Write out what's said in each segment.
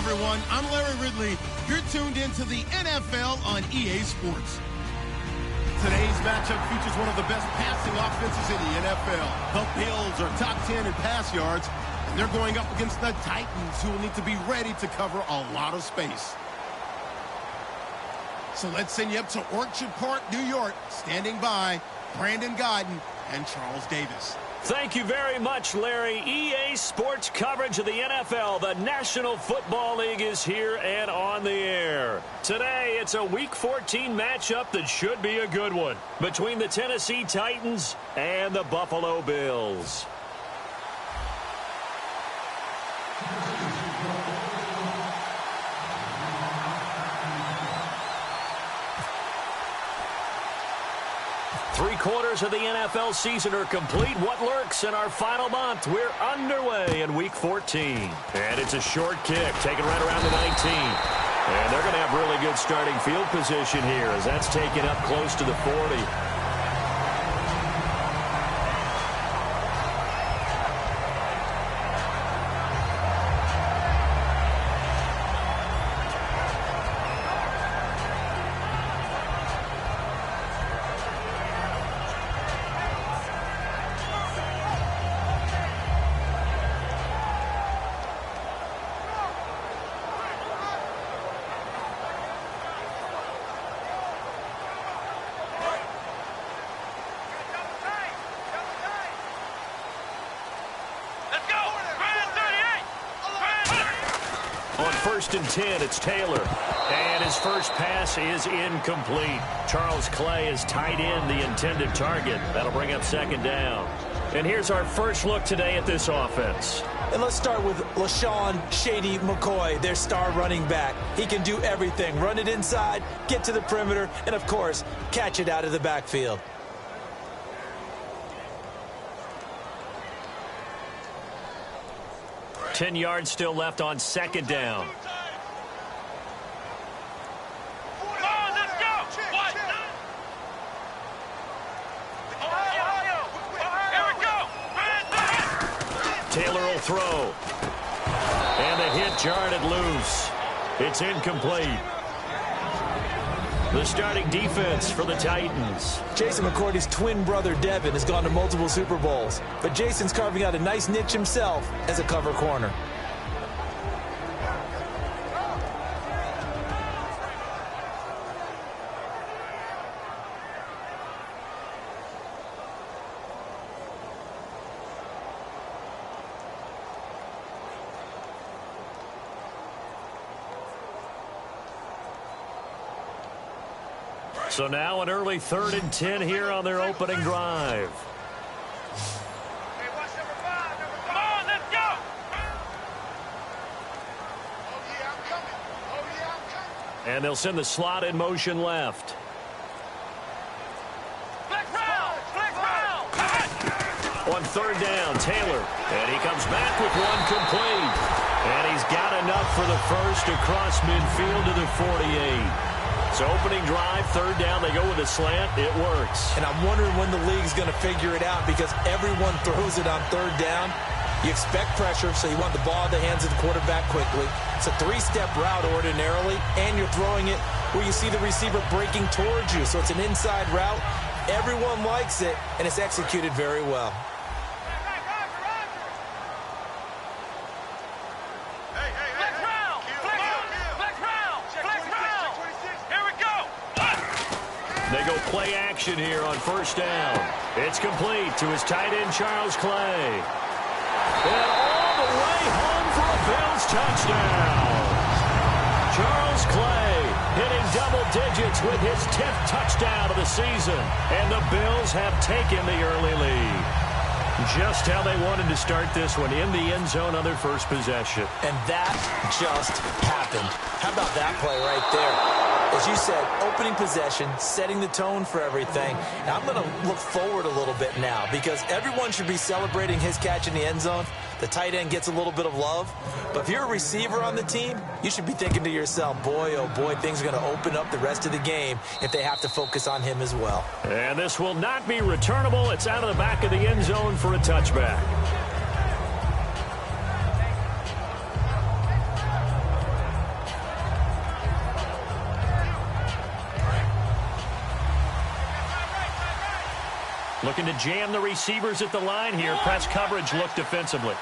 everyone. I'm Larry Ridley. You're tuned into the NFL on EA Sports. Today's matchup features one of the best passing offenses in the NFL. The Bills are top 10 in pass yards, and they're going up against the Titans, who will need to be ready to cover a lot of space. So let's send you up to Orchard Park, New York. Standing by, Brandon Godden and Charles Davis. Thank you very much, Larry. EA Sports coverage of the NFL. The National Football League is here and on the air. Today, it's a Week 14 matchup that should be a good one between the Tennessee Titans and the Buffalo Bills. Three-quarters of the NFL season are complete. What lurks in our final month? We're underway in Week 14. And it's a short kick, taken right around the 19. And they're going to have really good starting field position here as that's taken up close to the 40. First and 10, it's Taylor. And his first pass is incomplete. Charles Clay is tight end, the intended target. That'll bring up second down. And here's our first look today at this offense. And let's start with LaShawn Shady McCoy, their star running back. He can do everything. Run it inside, get to the perimeter, and, of course, catch it out of the backfield. Ten yards still left on second down. Taylor will throw. And the hit jarred it loose. It's incomplete. The starting defense for the Titans. Jason McCourty's twin brother, Devin, has gone to multiple Super Bowls. But Jason's carving out a nice niche himself as a cover corner. So now an early 3rd and 10 here on their opening drive. Hey, watch number 5. Come on, let's go. Oh, yeah, I'm coming. Oh, yeah, I'm coming. And they'll send the slot in motion left. Flex round. On 3rd down, Taylor. And he comes back with one complete. And he's got enough for the first across midfield to the 48. So opening drive, 3rd down, they go with a slant. It works. And I'm wondering when the league's going to figure it out because everyone throws it on 3rd down. You expect pressure, so you want the ball in the hands of the quarterback quickly. It's a 3-step route ordinarily, and you're throwing it where you see the receiver breaking towards you. So it's an inside route. Everyone likes it, and it's executed very well. They go play action here on 1st down. It's complete to his tight end, Charles Clay. And all the way home for a Bills touchdown. Charles Clay hitting double digits with his 10th touchdown of the season. And the Bills have taken the early lead. Just how they wanted to start this one, in the end zone on their first possession. And that just happened. How about that play right there? As you said, opening possession, setting the tone for everything. Now, I'm going to look forward a little bit now because everyone should be celebrating his catch in the end zone. The tight end gets a little bit of love. But if you're a receiver on the team, you should be thinking to yourself, boy, oh boy, things are going to open up the rest of the game if they have to focus on him as well. And this will not be returnable. It's out of the back of the end zone for a touchback. Looking to jam the receivers at the line here. Press coverage look defensively.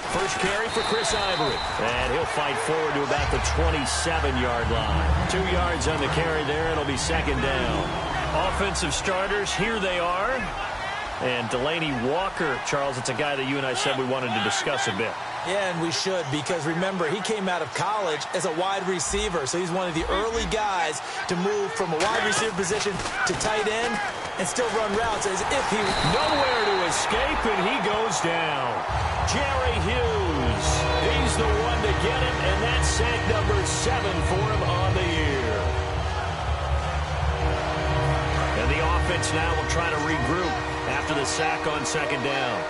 First carry for Chris Ivory. And he'll fight forward to about the 27-yard line. 2 yards on the carry there. It'll be second down. Offensive starters, here they are. And Delaney Walker, Charles, it's a guy that you and I said we wanted to discuss a bit. Yeah, and we should, because remember, he came out of college as a wide receiver, so he's one of the early guys to move from a wide receiver position to tight end and still run routes as if he... Nowhere to escape, and he goes down. Jerry Hughes, he's the one to get it, and that's sack number 7 for him on the year. And the offense now will try to regroup after the sack on second down.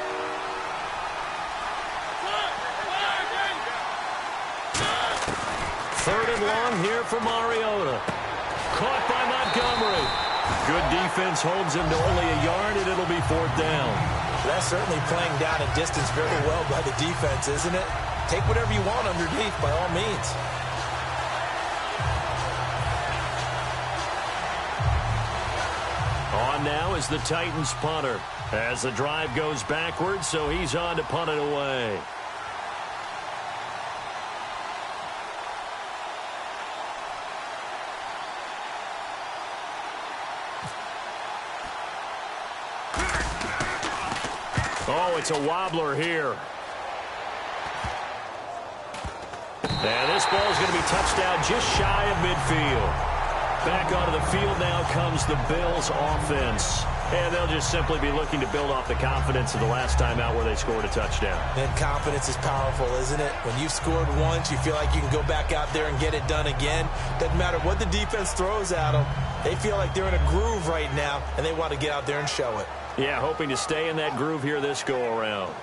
Third and long here for Mariota. Caught by Montgomery. Good defense holds him to only a yard, and it'll be fourth down. That's certainly playing down in distance very well by the defense, isn't it? Take whatever you want underneath, by all means. On now is the Titans punter. As the drive goes backwards, so he's on to punt it away. Oh, it's a wobbler here. And this ball is going to be touched down just shy of midfield. Back onto the field now comes the Bills offense. And they'll just simply be looking to build off the confidence of the last time out where they scored a touchdown. And confidence is powerful, isn't it? When you've scored once, you feel like you can go back out there and get it done again. Doesn't matter what the defense throws at them. They feel like they're in a groove right now, and they want to get out there and show it. Yeah, hoping to stay in that groove here this go-around.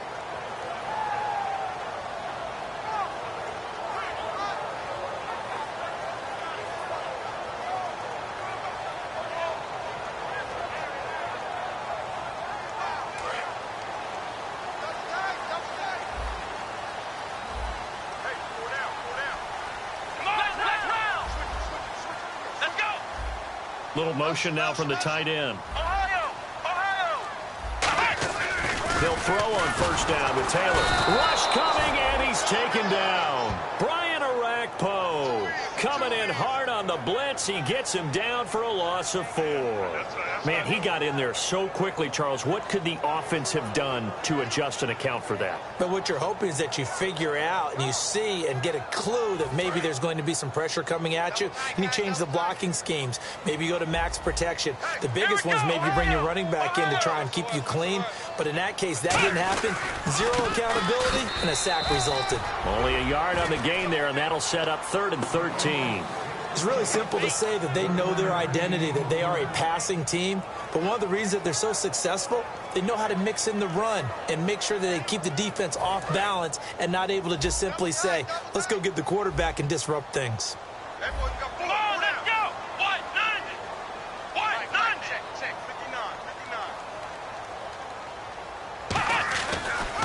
Little motion now from the tight end. They'll throw on first down with Taylor. Rush coming, and he's taken down. Brian Arakpo coming in hard on the blitz. He gets him down for a loss of 4. Man, he got in there so quickly, Charles. What could the offense have done to adjust and account for that? But what you're hoping is that you figure out and you see and get a clue that maybe there's going to be some pressure coming at you, and you change the blocking schemes. Maybe you go to max protection. The biggest one is maybe you bring your running back in to try and keep you clean. But in that case, that didn't happen. 0 accountability, and a sack resulted. Only a yard on the gain there, and that'll set up 3rd and 13. It's really simple to say that they know their identity, that they are a passing team. But one of the reasons that they're so successful, they know how to mix in the run and make sure that they keep the defense off balance and not able to just simply say, let's go get the quarterback and disrupt things. Come on, let's go! White 90! White 90! Check, 59.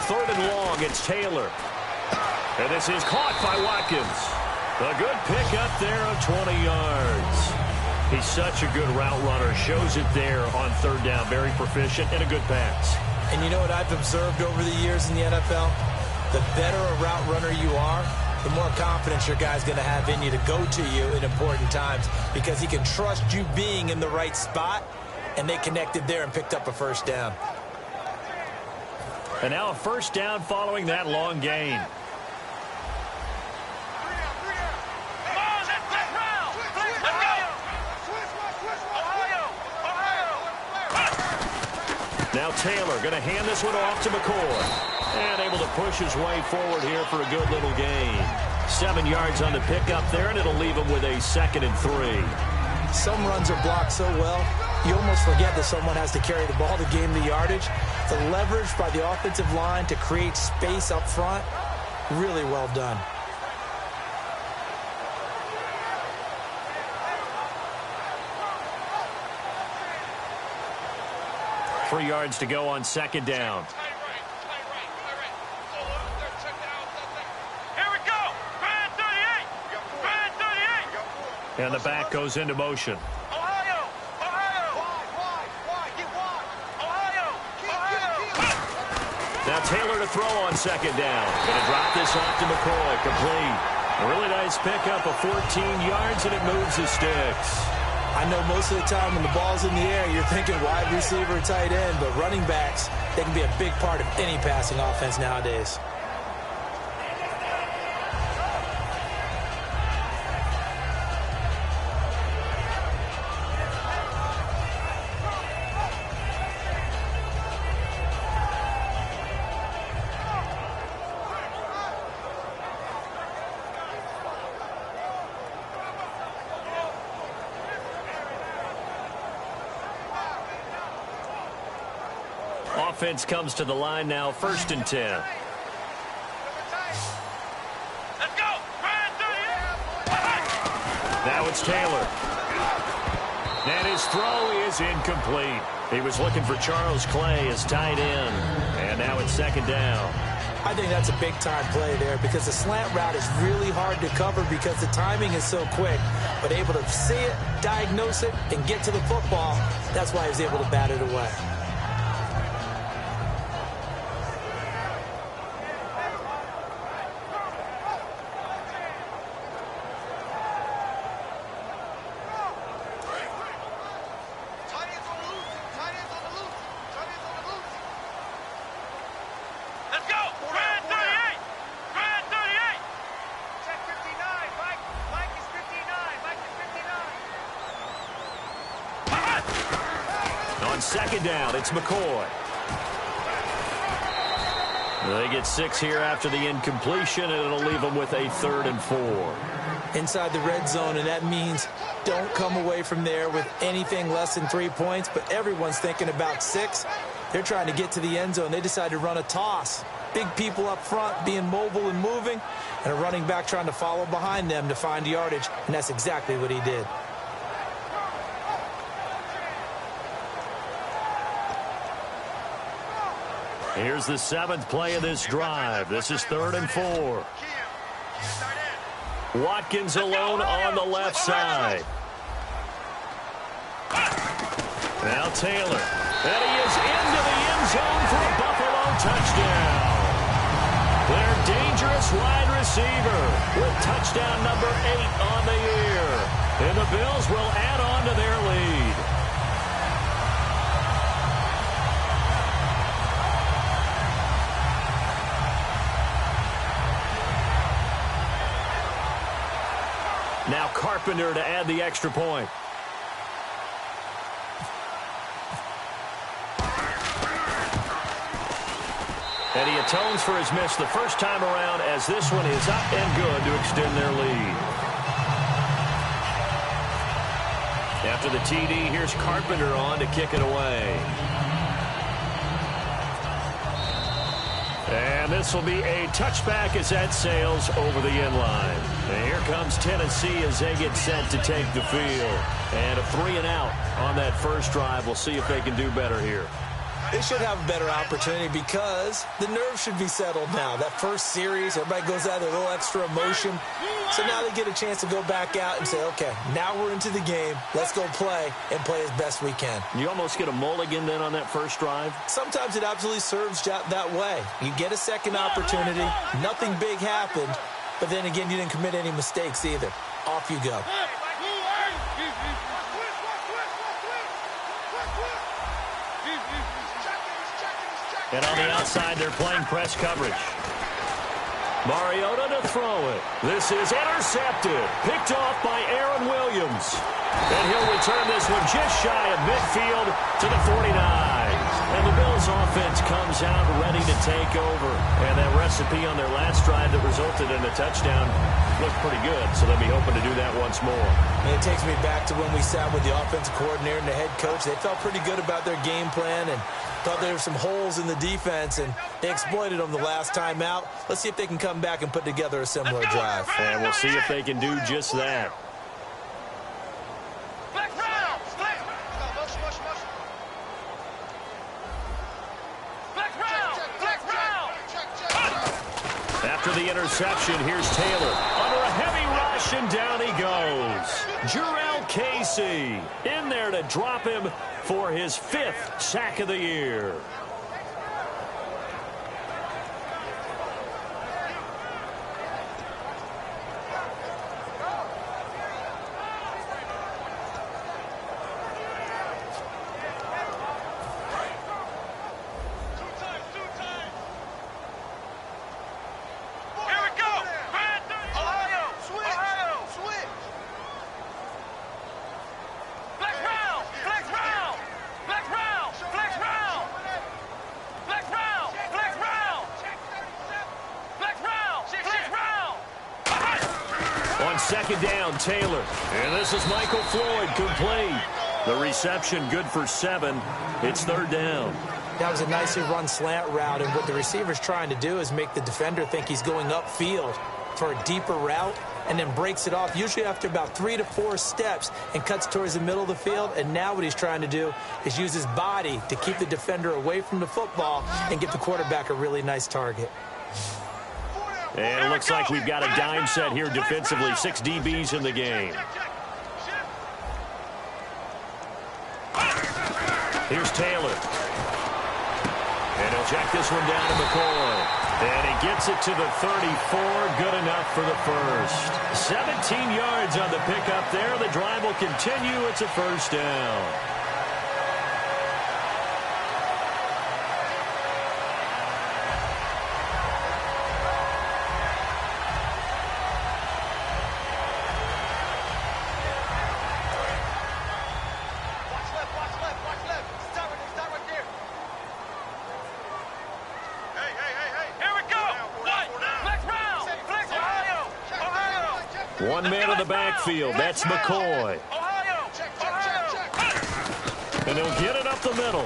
3rd and long, it's Taylor. And this is caught by Watkins. A good pick up there of 20 yards. He's such a good route runner. Shows it there on 3rd down. Very proficient and a good pass. And you know what I've observed over the years in the NFL? The better a route runner you are, the more confidence your guy's going to have in you to go to you in important times, because he can trust you being in the right spot, and they connected there and picked up a first down. And now a first down following that long gain. Now Taylor going to hand this one off to McCoy. And able to push his way forward here for a good little gain. 7 yards on the pickup there, and it'll leave him with a 2nd and 3. Some runs are blocked so well, you almost forget that someone has to carry the ball to gain the yardage. The leverage by the offensive line to create space up front, really well done. Three yards to go on 2nd down. Here we go! Grand 38! Grand 38! And the back goes into motion. Ohio! Ohio! to throw on second down. Going to drop this off to McCoy. Complete. A really nice pickup of 14 yards, and it moves the sticks. I know most of the time when the ball's in the air, you're thinking wide receiver, tight end, but running backs, they can be a big part of any passing offense nowadays. Offense comes to the line now, 1st and 10. Let's go. Now it's Taylor. And his throw is incomplete. He was looking for Charles Clay as tight end. And now it's 2nd down. I think that's a big-time play there because the slant route is really hard to cover because the timing is so quick. But able to see it, diagnose it, and get to the football, that's why he was able to bat it away. On 2nd down, it's McCoy. They get 6 here after the incompletion, and it'll leave them with a 3rd and 4. Inside the red zone, and that means don't come away from there with anything less than 3 points, but everyone's thinking about 6. They're trying to get to the end zone. They decide to run a toss. Big people up front being mobile and moving, and a running back trying to follow behind them to find yardage, and that's exactly what he did. Here's the 7th play of this drive. This is 3rd and 4. Watkins alone on the left side. Now Taylor. And he is into the end zone for a Buffalo touchdown. Their dangerous wide receiver with touchdown number 8 on the year. And the Bills will add on to their lead. Now Carpenter to add the extra point. And he atones for his miss the first time around as this one is up and good to extend their lead. After the TD, here's Carpenter on to kick it away. And this will be a touchback as that sails over the end line. And here comes Tennessee as they get set to take the field. And a 3-and-out on that first drive. We'll see if they can do better here. They should have a better opportunity because the nerves should be settled now. That first series, everybody goes out with a little extra emotion. So now they get a chance to go back out and say, okay, now we're into the game. Let's go play and play as best we can. You almost get a mulligan then on that first drive? Sometimes it absolutely serves that way. You get a second opportunity. Nothing big happened. But then again, you didn't commit any mistakes either. Off you go. And on the outside, they're playing press coverage. Mariota to throw it. This is intercepted. Picked off by Aaron Williams. And he'll return this one just shy of midfield to the 49. And the Bills offense comes out ready to take over. And that recipe on their last drive that resulted in a touchdown looked pretty good. So they'll be hoping to do that once more. And it takes me back to when we sat with the offensive coordinator and the head coach. They felt pretty good about their game plan and thought there were some holes in the defense, and they exploited them the last time out. Let's see if they can come back and put together a similar drive. And we'll see if they can do just that. After the interception, here's Taylor. Under a heavy rush, and down he goes. Jurrell Casey in there to drop him for his 5th sack of the year. On second down, Taylor. And this is Michael Floyd, complete. The reception good for 7. It's third down. That was a nicely run slant route, and what the receiver's trying to do is make the defender think he's going upfield for a deeper route, and then breaks it off, usually after about 3 to 4 steps, and cuts towards the middle of the field. And now what he's trying to do is use his body to keep the defender away from the football and get the quarterback a really nice target. And it looks like we've got a dime set here defensively. 6 DBs in the game. Here's Taylor. And he'll check this one down to McCoy. And he gets it to the 34. Good enough for the first. 17 yards on the pickup there. The drive will continue. It's a first down. One man in the backfield. That's McCoy. And he'll get it up the middle.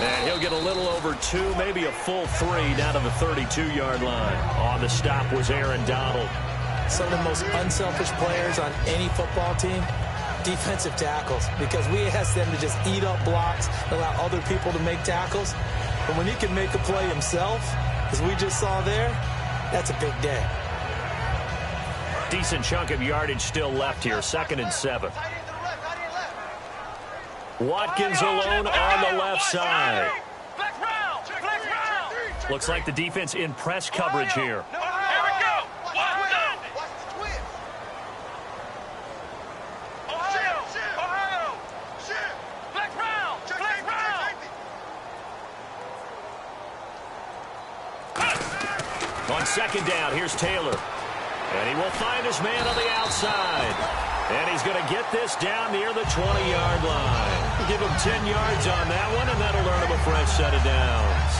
And he'll get a little over 2, maybe a full 3 down to the 32-yard line. On the stop was Aaron Donald. Some of the most unselfish players on any football team, defensive tackles, because we ask them to just eat up blocks, allow other people to make tackles. But when he can make a play himself, as we just saw there, that's a big day. Decent chunk of yardage still left here. 2nd and 7. Watkins alone on the left side. Looks like the defense in press coverage here. On second down, here's Taylor. And he will find his man on the outside. And he's going to get this down near the 20-yard line. Give him 10 yards on that one, and that'll earn him a fresh set of downs.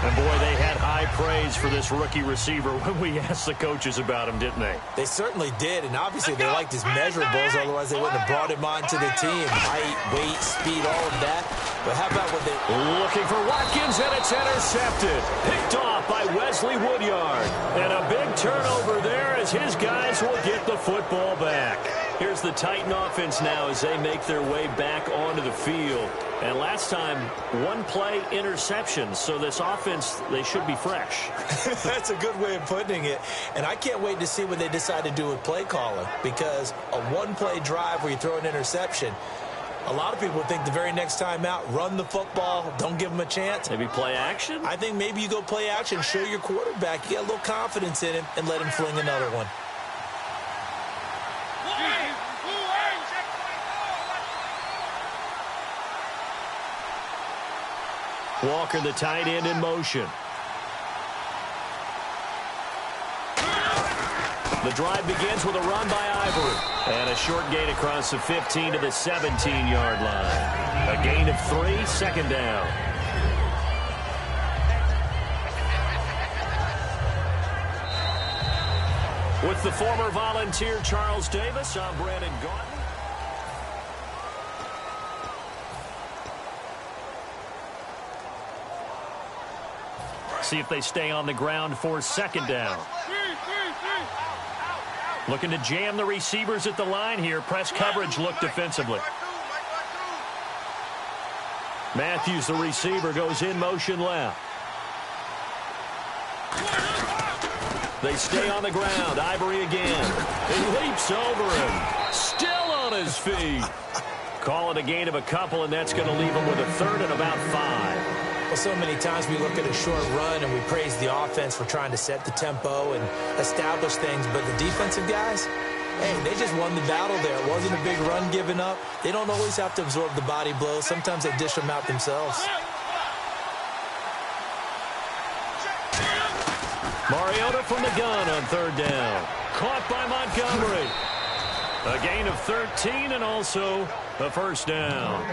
And, boy, they had high praise for this rookie receiver when we asked the coaches about him, didn't they? They certainly did, and obviously they liked his measurables, otherwise they wouldn't have brought him onto the team. Height, weight, speed, all of that. But how about what they... Looking for Watkins, and it's intercepted. Picked off by Wesley Woodyard. And a big turnover there as his guys will get the football back. Here's the Titan offense now as they make their way back onto the field. And last time, 1-play interception. So this offense, they should be fresh. That's a good way of putting it. And I can't wait to see what they decide to do with play calling. Because a 1-play drive where you throw an interception, a lot of people think the very next time out, run the football, don't give them a chance. Maybe play action? I think maybe you go play action, show your quarterback, you get a little confidence in him, and let him fling another one. Walker, the tight end, in motion. The drive begins with a run by Ivory. And a short gain across the 15 to the 17-yard line. A gain of 3, 2nd down. With the former Volunteer Charles Davis, I'm Brandon Gauntlett. See if they stay on the ground for 2nd down. Looking to jam the receivers at the line here. Press coverage look defensively. Matthews, the receiver, goes in motion left. They stay on the ground. Ivory again. It leaps over him. Still on his feet. Call it a gain of a couple, and that's going to leave him with a 3rd and about 5. Well, so many times we look at a short run and we praise the offense for trying to set the tempo and establish things, but the defensive guys, hey, they just won the battle there. It wasn't a big run given up. They don't always have to absorb the body blows. Sometimes they dish them out themselves. Mariota from the gun on 3rd down. Caught by Montgomery. A gain of 13 and also a 1st down.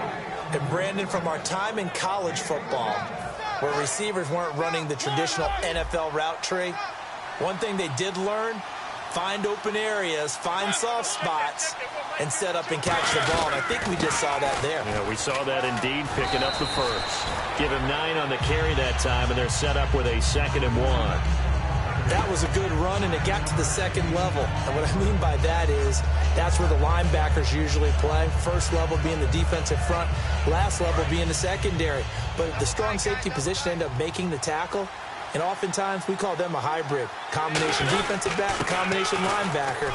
And Brandon, from our time in college football, where receivers weren't running the traditional NFL route tree, one thing they did learn, find open areas, find soft spots, and set up and catch the ball. And I think we just saw that there. Yeah, we saw that indeed, picking up the first. Give him 9 on the carry that time, and they're set up with a 2nd and 1. That was a good run, and it got to the second level. And what I mean by that is that's where the linebackers usually play. First level being the defensive front, last level being the secondary. But the strong safety position ended up making the tackle, and oftentimes we call them a hybrid. Combination defensive back, combination linebacker.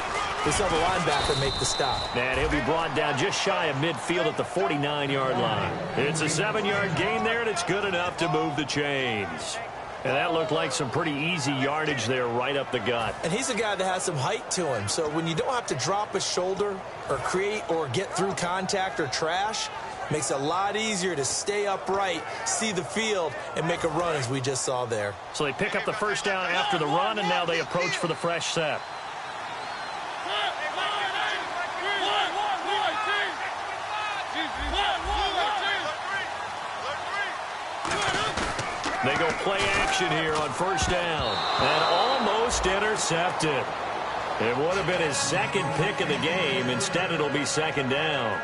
We saw the linebacker make the stop. And he'll be brought down just shy of midfield at the 49-yard line. It's a 7-yard gain there, and it's good enough to move the chains. And that looked like some pretty easy yardage there right up the gut. And he's a guy that has some height to him. So when you don't have to drop a shoulder or create or get through contact or trash, makes it a lot easier to stay upright, see the field, and make a run as we just saw there. So they pick up the first down after the run, and now they approach for the fresh set. They go play action here on first down. And almost intercepted. It would have been his 2nd pick of the game. Instead, it'll be 2nd down.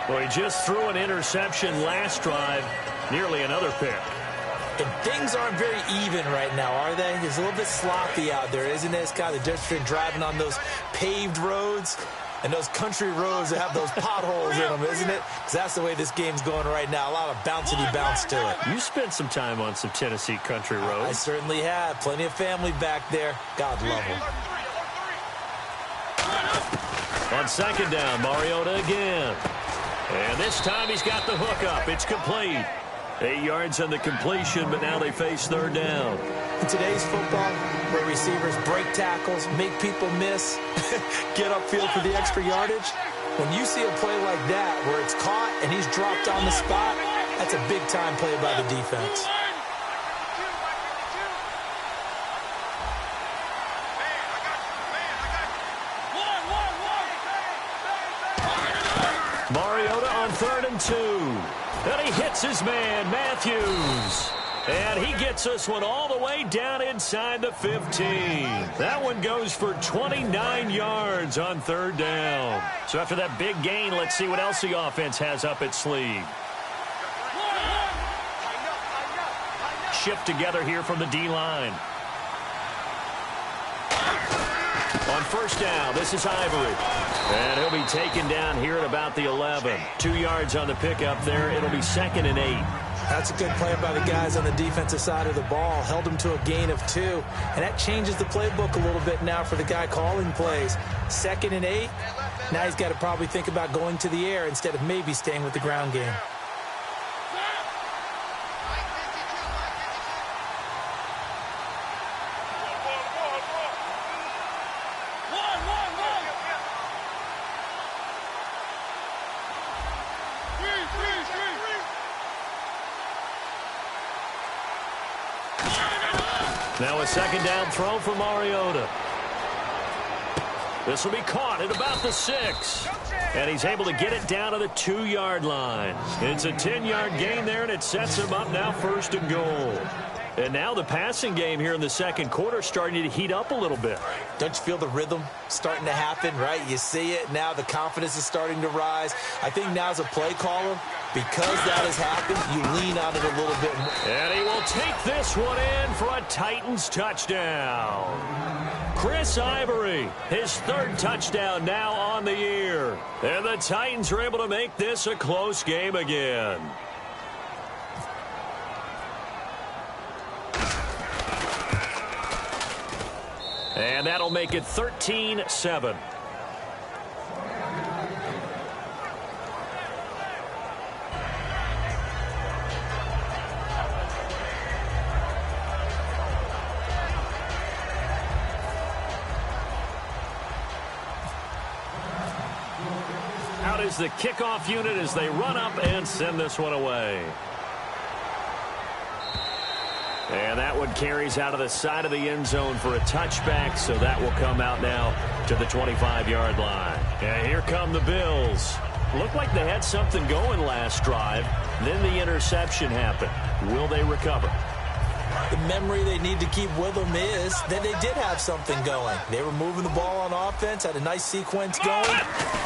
Well, he just threw an interception last drive. Nearly another pick. And things aren't very even right now, are they? It's a little bit sloppy out there, isn't it? It's kind of the difference between driving on those paved roads and those country roads that have those potholes in them, isn't it? Because that's the way this game's going right now. A lot of bouncy bounce to it. You spent some time on some Tennessee country roads. I certainly have. Plenty of family back there. God love them. On 2nd down, Mariota again. And this time he's got the hook up. It's complete. 8 yards on the completion, but now they face 3rd down. In today's football, where receivers break tackles, make people miss, get upfield for the extra yardage, when you see a play like that where it's caught and he's dropped on the spot, that's a big-time play by the defense. Mariota on 3rd and 2. And he hits his man, Matthews. And he gets this one all the way down inside the 15. That one goes for 29 yards on 3rd down. So after that big gain, let's see what else the offense has up its sleeve. Shift together here from the D-line. On first down, this is Ivory. And he'll be taken down here at about the 11. 2 yards on the pickup there. It'll be 2nd and 8. That's a good play by the guys on the defensive side of the ball. Held him to a gain of 2. And that changes the playbook a little bit now for the guy calling plays. 2nd and 8. Now he's got to probably think about going to the air instead of maybe staying with the ground game. Now a 2nd down throw for Mariota. This will be caught at about the 6. And he's able to get it down to the 2-yard line. It's a 10-yard gain there, and it sets him up now 1st and goal. And now the passing game here in the 2nd quarter starting to heat up a little bit. Don't you feel the rhythm starting to happen, right? You see it. Now the confidence is starting to rise. I think now as a play caller, because that has happened, you lean on it a little bit more. And he will take this one in for a Titans touchdown. Chris Ivory, his 3rd touchdown now on the year. And the Titans are able to make this a close game again. And that'll make it 13-7. Out is the kickoff unit as they run up and send this one away. And that one carries out of the side of the end zone for a touchback, so that will come out now to the 25-yard line. And here come the Bills. Looked like they had something going last drive. Then the interception happened. Will they recover? The memory they need to keep with them is that they did have something going. They were moving the ball on offense, had a nice sequence going.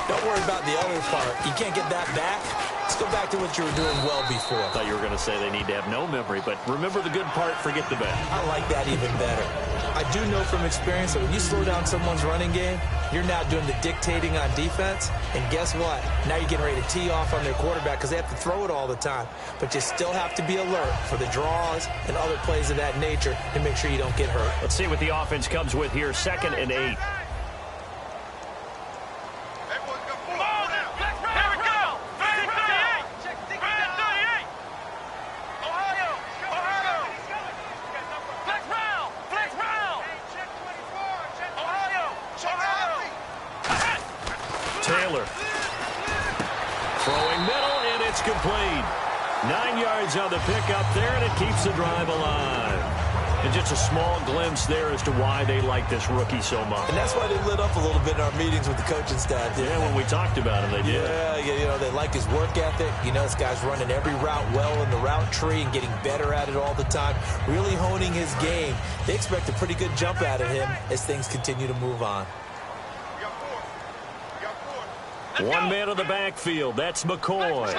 Don't worry about the other part. You can't get that back. Let's go back to what you were doing well before. I thought you were going to say they need to have no memory, but remember the good part, forget the bad. I like that even better. I do know from experience that when you slow down someone's running game, you're now doing the dictating on defense. And guess what? Now you're getting ready to tee off on their quarterback because they have to throw it all the time. But you still have to be alert for the draws and other plays of that nature to make sure you don't get hurt. Let's see what the offense comes with here. 2nd and 8. Taylor throwing middle, and it's complete. 9 yards on the pickup there, and it keeps the drive alive. And just a small glimpse there as to why they like this rookie so much. And that's why they lit up a little bit in our meetings with the coaching staff. Yeah, when we talked about him, they did. Yeah, you know, they like his work ethic. You know, this guy's running every route well in the route tree and getting better at it all the time, really honing his game. They expect a pretty good jump out of him as things continue to move on. One man in the backfield. That's McCoy.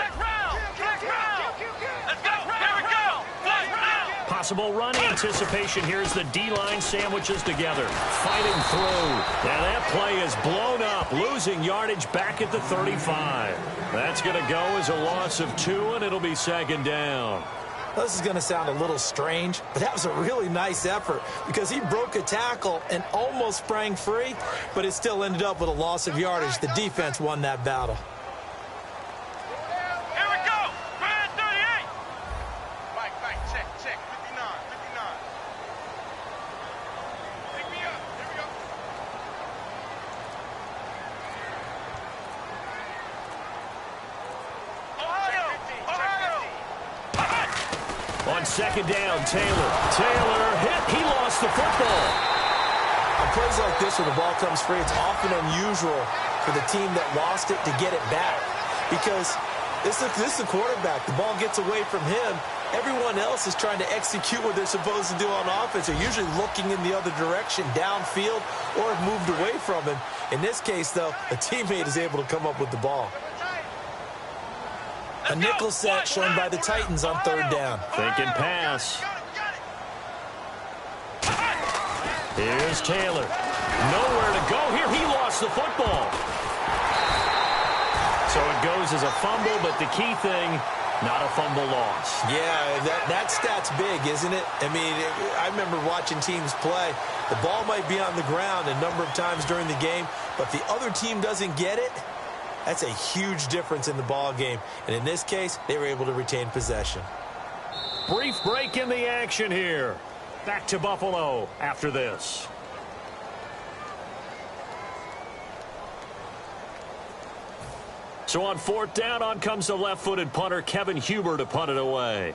Possible run anticipation here as the D-line sandwiches together. Fighting through. Now that play is blown up. Losing yardage back at the 35. That's going to go as a loss of 2, and it'll be 2nd down. This is going to sound a little strange, but that was a really nice effort because he broke a tackle and almost sprang free, but it still ended up with a loss of yardage. The defense won that battle. Here we go. Grand 38. Mike, check. 59. Pick me up. Here we go. Ohio. On 2nd down, Taylor hit. He lost the football. On plays like this where the ball comes free, it's often unusual for the team that lost it to get it back because this is the quarterback. The ball gets away from him. Everyone else is trying to execute what they're supposed to do on offense. They're usually looking in the other direction, downfield, or have moved away from him. In this case, though, a teammate is able to come up with the ball. A nickel set shown by the Titans on 3rd down. Thinking pass. Here's Taylor. Nowhere to go here. He lost the football. So it goes as a fumble, but the key thing, not a fumble loss. Yeah, that stat's big, isn't it? I mean, I remember watching teams play. The ball might be on the ground a number of times during the game, but if the other team doesn't get it, that's a huge difference in the ball game. And in this case, they were able to retain possession. Brief break in the action here. Back to Buffalo after this. So on 4th down, on comes the left-footed punter, Kevin Huber, to punt it away.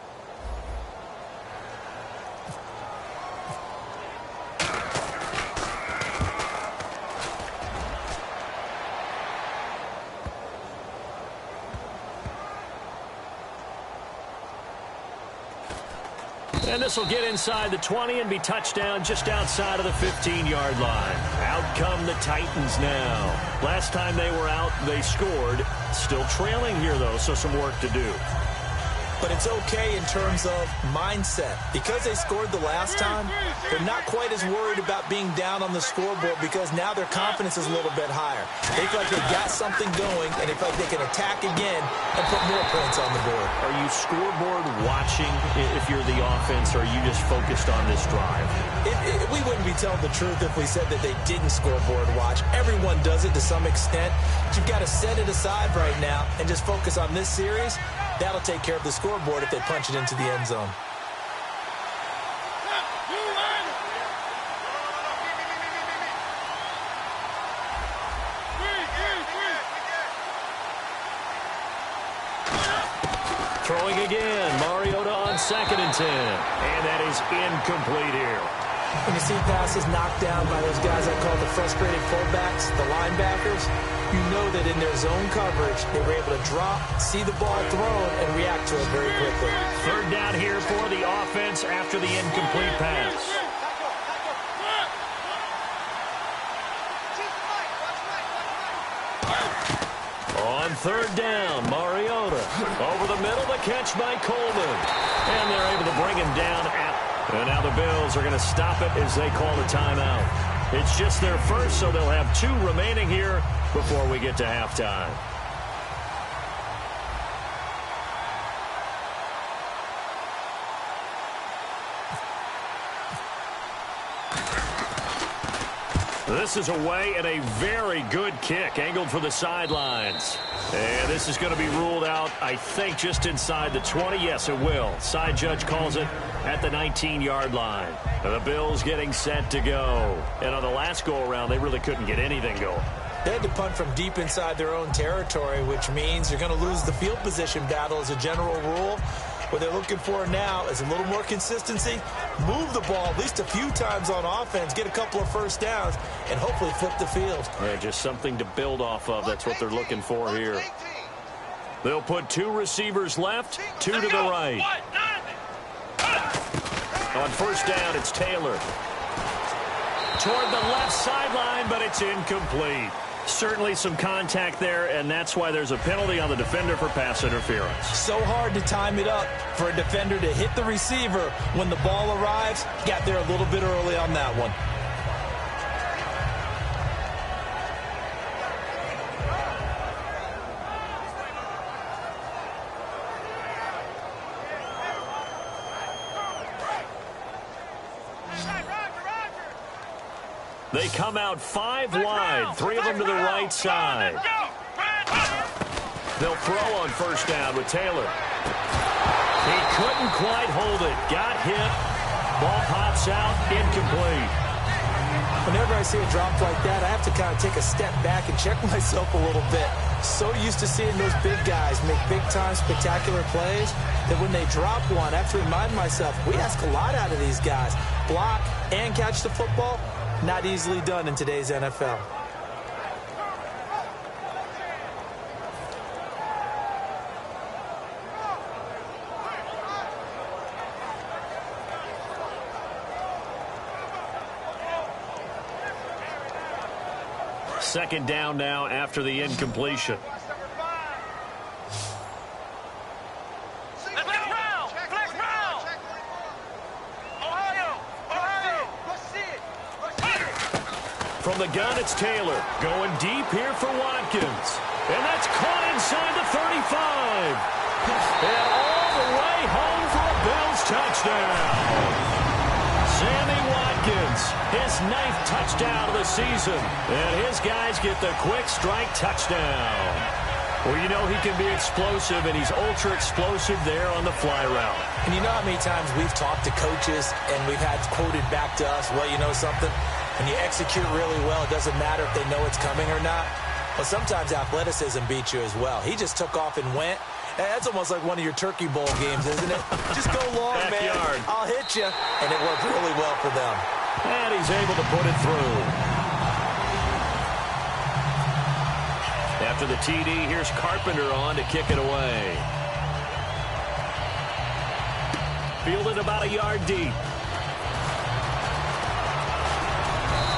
And this will get inside the 20 and be touchdown just outside of the 15-yard line. Out come the Titans now. Last time they were out, they scored. Still trailing here, though, so some work to do. But it's okay in terms of mindset. Because they scored the last time, they're not quite as worried about being down on the scoreboard because now their confidence is a little bit higher. They feel like they've got something going, and they feel like they can attack again and put more points on the board. Are you scoreboard watching if you're the offense, or are you just focused on this drive? We wouldn't be telling the truth if we said that they didn't scoreboard watch. Everyone does it to some extent. But you've got to set it aside right now and just focus on this series. That'll take care of the scoreboard if they punch it into the end zone. Throwing again. Mariota on 2nd and 10. And that is incomplete here. When you see passes knocked down by those guys I call the frustrated fullbacks, the linebackers, you know that in their zone coverage, they were able to drop, see the ball thrown, and react to it very quickly. Third down here for the offense after the incomplete pass. On third down, Mariota. Over the middle, the catch by Coleman. And they're able to bring him down. And now the Bills are going to stop it as they call the timeout. It's just their first, so they'll have 2 remaining here before we get to halftime. This is away and a very good kick, angled for the sidelines. And this is going to be ruled out, I think, just inside the 20. Yes, it will. Side judge calls it at the 19-yard line. And the Bills getting set to go. And on the last go-around, they really couldn't get anything going. They had to punt from deep inside their own territory, which means you're going to lose the field position battle as a general rule. What they're looking for now is a little more consistency, move the ball at least a few times on offense, get a couple of first downs, and hopefully flip the field. Yeah, just something to build off of. That's what they're looking for here. They'll put 2 receivers left, 2 to the right. On first down, it's Taylor. Toward the left sideline, but it's incomplete. Certainly some contact there, and that's why there's a penalty on the defender for pass interference. So hard to time it up for a defender to hit the receiver when the ball arrives. Got there a little bit early on that one. They come out 5 wide, 3 of them to the right side. They'll throw on first down with Taylor. He couldn't quite hold it. Got hit. Ball pops out, incomplete. Whenever I see a drop like that, I have to kind of take a step back and check myself a little bit. So used to seeing those big guys make big-time spectacular plays that when they drop one, I have to remind myself, we ask a lot out of these guys. Block and catch the football. Not easily done in today's NFL. Second down now after the incompletion. From the gun, it's Taylor. Going deep here for Watkins. And that's caught inside the 35. And all the way home for a Bills touchdown. Sammy Watkins, his 9th touchdown of the season. And his guys get the quick strike touchdown. Well, you know he can be explosive, and he's ultra-explosive there on the fly route. And you know how many times we've talked to coaches, and we've had quoted back to us, well, you know something? When you execute really well, it doesn't matter if they know it's coming or not. Well, sometimes athleticism beats you as well. He just took off and went. That's almost like one of your Turkey Bowl games, isn't it? Just go long, man. I'll hit you. And it worked really well for them. And he's able to put it through. After the TD, here's Carpenter on to kick it away. Fielded about a yard deep.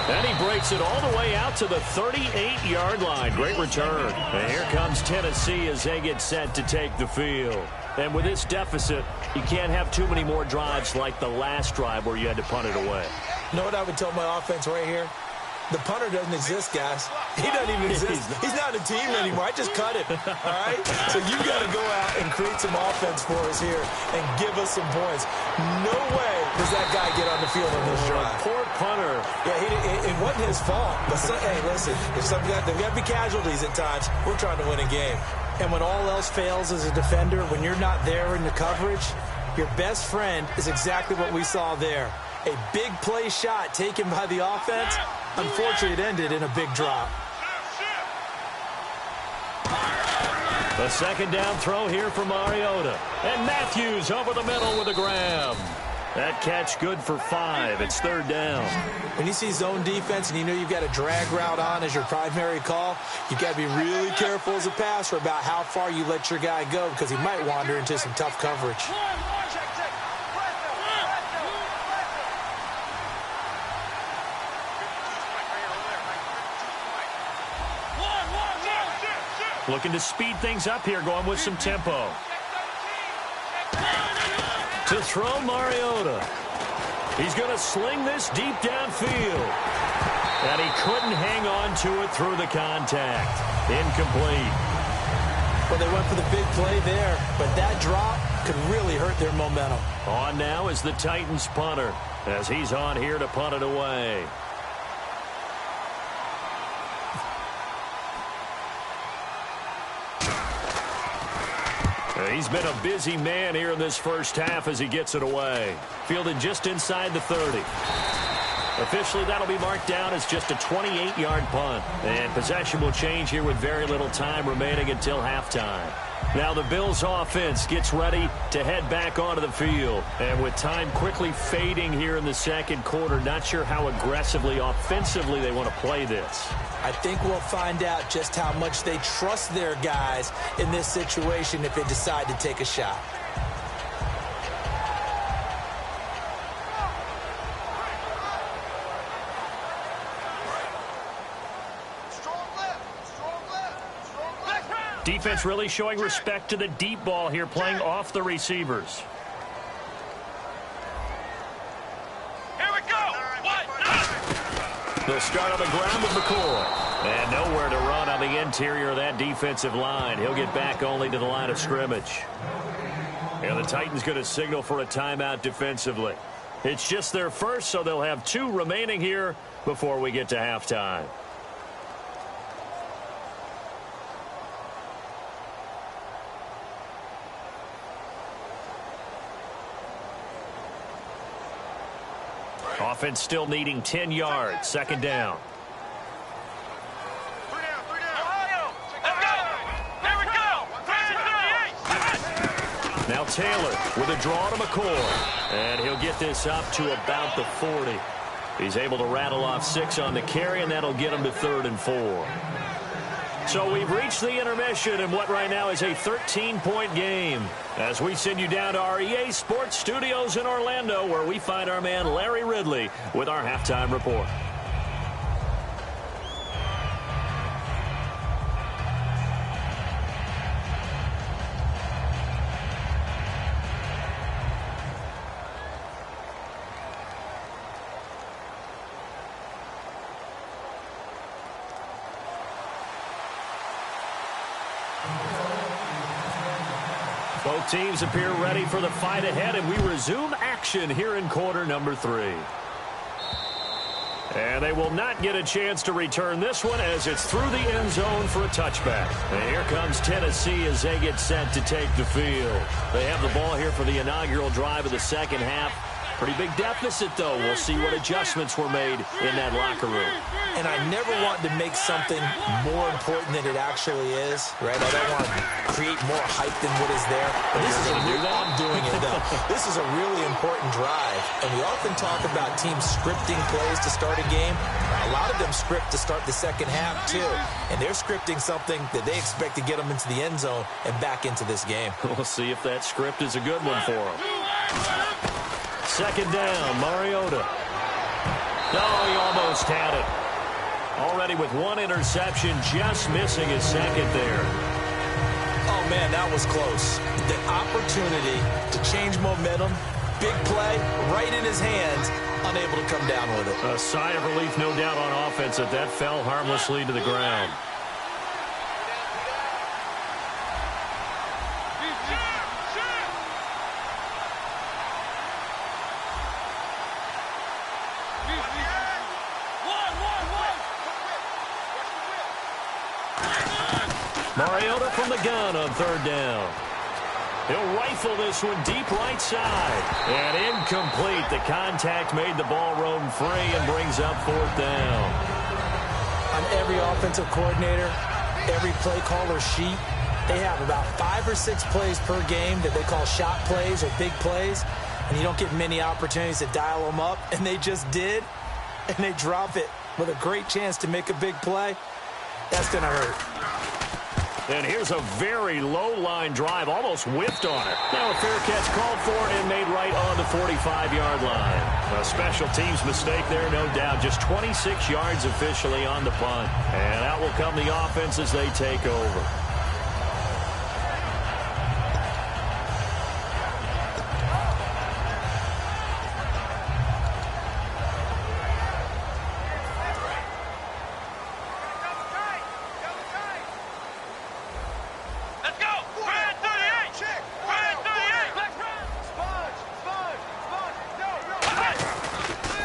And he breaks it all the way out to the 38-yard line. Great return. And here comes Tennessee as they get set to take the field. And with this deficit, you can't have too many more drives like the last drive where you had to punt it away. You know what I would tell my offense right here? The punter doesn't exist, guys. He doesn't even exist. He's not a team anymore. I just cut him, all right? So you got to go out and create some offense for us here and give us some points. No way does that guy get on the field on this drive. Poor punter. Yeah, it wasn't his fault. But, hey, listen, if there's got to be casualties at times. We're trying to win a game. And when all else fails as a defender, when you're not there in the coverage, your best friend is exactly what we saw there. A big play shot taken by the offense. Unfortunately, it ended in a big drop. The second down throw here for Mariota. And Matthews over the middle with a grab. That catch good for 5. It's 3rd down. When you see zone defense and you know you've got a drag route on as your primary call, you've got to be really careful as a passer about how far you let your guy go because he might wander into some tough coverage. Looking to speed things up here, going with some tempo. To throw Mariota. He's going to sling this deep downfield. And he couldn't hang on to it through the contact. Incomplete. Well, they went for the big play there, but that drop could really hurt their momentum. On now is the Titans punter, as he's on here to punt it away. He's been a busy man here in this first half as he gets it away. Fielded just inside the 30. Officially, that'll be marked down as just a 28-yard punt. And possession will change here with very little time remaining until halftime. Now the Bills offense gets ready to head back onto the field. And with time quickly fading here in the second quarter, not sure how aggressively, offensively they want to play this. I think we'll find out just how much they trust their guys in this situation if they decide to take a shot. Defense really showing respect to the deep ball here, playing off the receivers. Here we go. What? They'll start on the ground with McCoy. And nowhere to run on the interior of that defensive line. He'll get back only to the line of scrimmage. And the Titans going to signal for a timeout defensively. It's just their first, so they'll have 2 remaining here before we get to halftime. Offense still needing 10 yards. 2nd down. 3 down. Ohio. Let's go. Here we go. 38. Now Taylor with a draw to McCoy. And he'll get this up to about the 40. He's able to rattle off 6 on the carry, and that'll get him to 3rd and 4. So we've reached the intermission in what right now is a 13-point game as we send you down to our EA Sports Studios in Orlando, where we find our man Larry Ridley with our halftime report. Both teams appear ready for the fight ahead, and we resume action here in quarter number 3. And they will not get a chance to return this one as it's through the end zone for a touchback. And here comes Tennessee as they get set to take the field. They have the ball here for the inaugural drive of the second half. Pretty big deficit, though. We'll see what adjustments were made in that locker room. And I never want to make something more important than it actually is, right? I don't want to create more hype than what is there. But this is I'm doing it, though. This is a really important drive. And we often talk about teams scripting plays to start a game. A lot of them script to start the second half, too. And they're scripting something that they expect to get them into the end zone and back into this game. We'll see if that script is a good one for them. 2nd down, Mariota. Oh, he almost had it. Already with 1 interception, just missing his 2nd there. Oh, man, that was close. The opportunity to change momentum, big play, right in his hands, unable to come down with it. A sigh of relief, no doubt, on offense that fell harmlessly to the ground. Mariota from the gun on 3rd down. He'll rifle this one deep right side. And incomplete. The contact made the ball roam free and brings up 4th down. On every offensive coordinator, every play caller sheet, they have about 5 or 6 plays per game that they call shot plays or big plays. and you don't get many opportunities to dial them up, and they just did, and they drop it with a great chance to make a big play, that's going to hurt. And here's a very low line drive, almost whiffed on it. Now a fair catch called for and made right on the 45-yard line. A special teams mistake there, no doubt. Just 26 yards officially on the punt. And out will come the offense as they take over.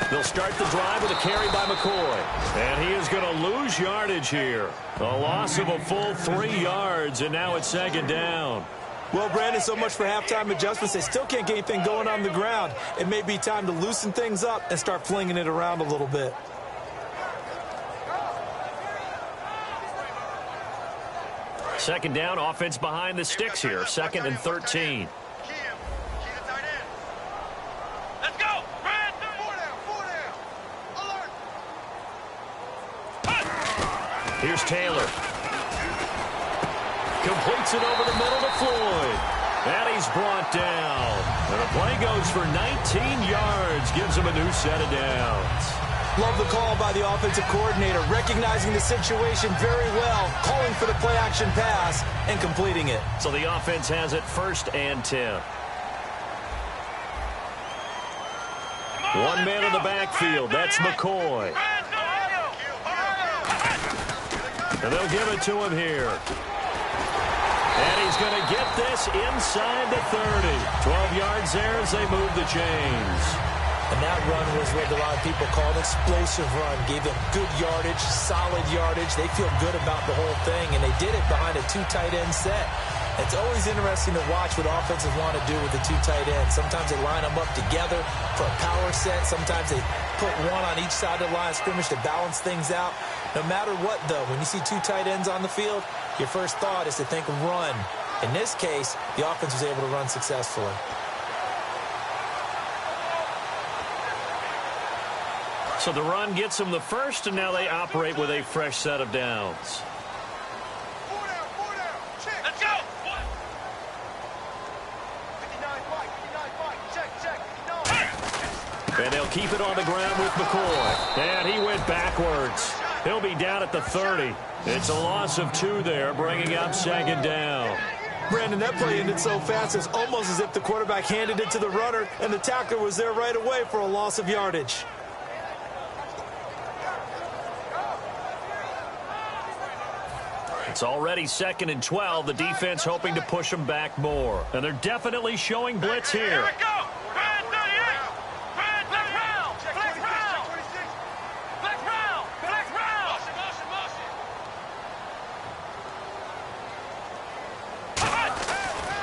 They'll start the drive with a carry by McCoy. And he is going to lose yardage here. A loss of a full 3 yards, and now it's second down. Well, Brandon, so much for halftime adjustments. They still can't get anything going on the ground. It may be time to loosen things up and start flinging it around a little bit. Second down, offense behind the sticks here. 2nd and 13. Here's Taylor. Completes it over the middle to Floyd. And he's brought down. And the play goes for 19 yards. Gives him a new set of downs. Love the call by the offensive coordinator, recognizing the situation very well, calling for the play-action pass, and completing it. So the offense has it 1st and 10. One man in the backfield. That's McCoy. And they'll give it to him here. And he's going to get this inside the 30. 12 yards there as they move the chains. And that run was what a lot of people call an explosive run. Gave them good yardage, solid yardage. They feel good about the whole thing, and they did it behind a 2 tight end set. It's always interesting to watch what offenses want to do with the 2 tight ends. Sometimes they line them up together for a power set. Sometimes they put one on each side of the line of scrimmage to balance things out. No matter what, though, when you see 2 tight ends on the field, your first thought is to think run. In this case, the offense was able to run successfully. So the run gets them the first, and now they operate with a fresh set of downs. Let's go! And they'll keep it on the ground with McCoy. And he went backwards. He'll be down at the 30. It's a loss of 2 there, bringing up 2nd down. Brandon, that play ended so fast, it's almost as if the quarterback handed it to the runner, and the tackler was there right away for a loss of yardage. It's already 2nd and 12. The defense hoping to push them back more. And they're definitely showing blitz here. Here we go!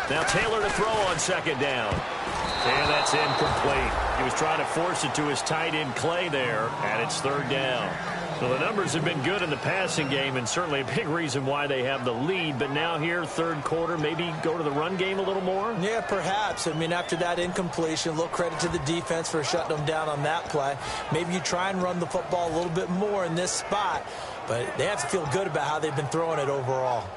Now Taylor to throw on 2nd down. And that's incomplete. He was trying to force it to his tight end Clay there, and it's 3rd down. So the numbers have been good in the passing game, and certainly a big reason why they have the lead. But now here, 3rd quarter, maybe go to the run game a little more? Yeah, perhaps. I mean, after that incompletion, a little credit to the defense for shutting them down on that play. Maybe you try and run the football a little bit more in this spot, but they have to feel good about how they've been throwing it overall.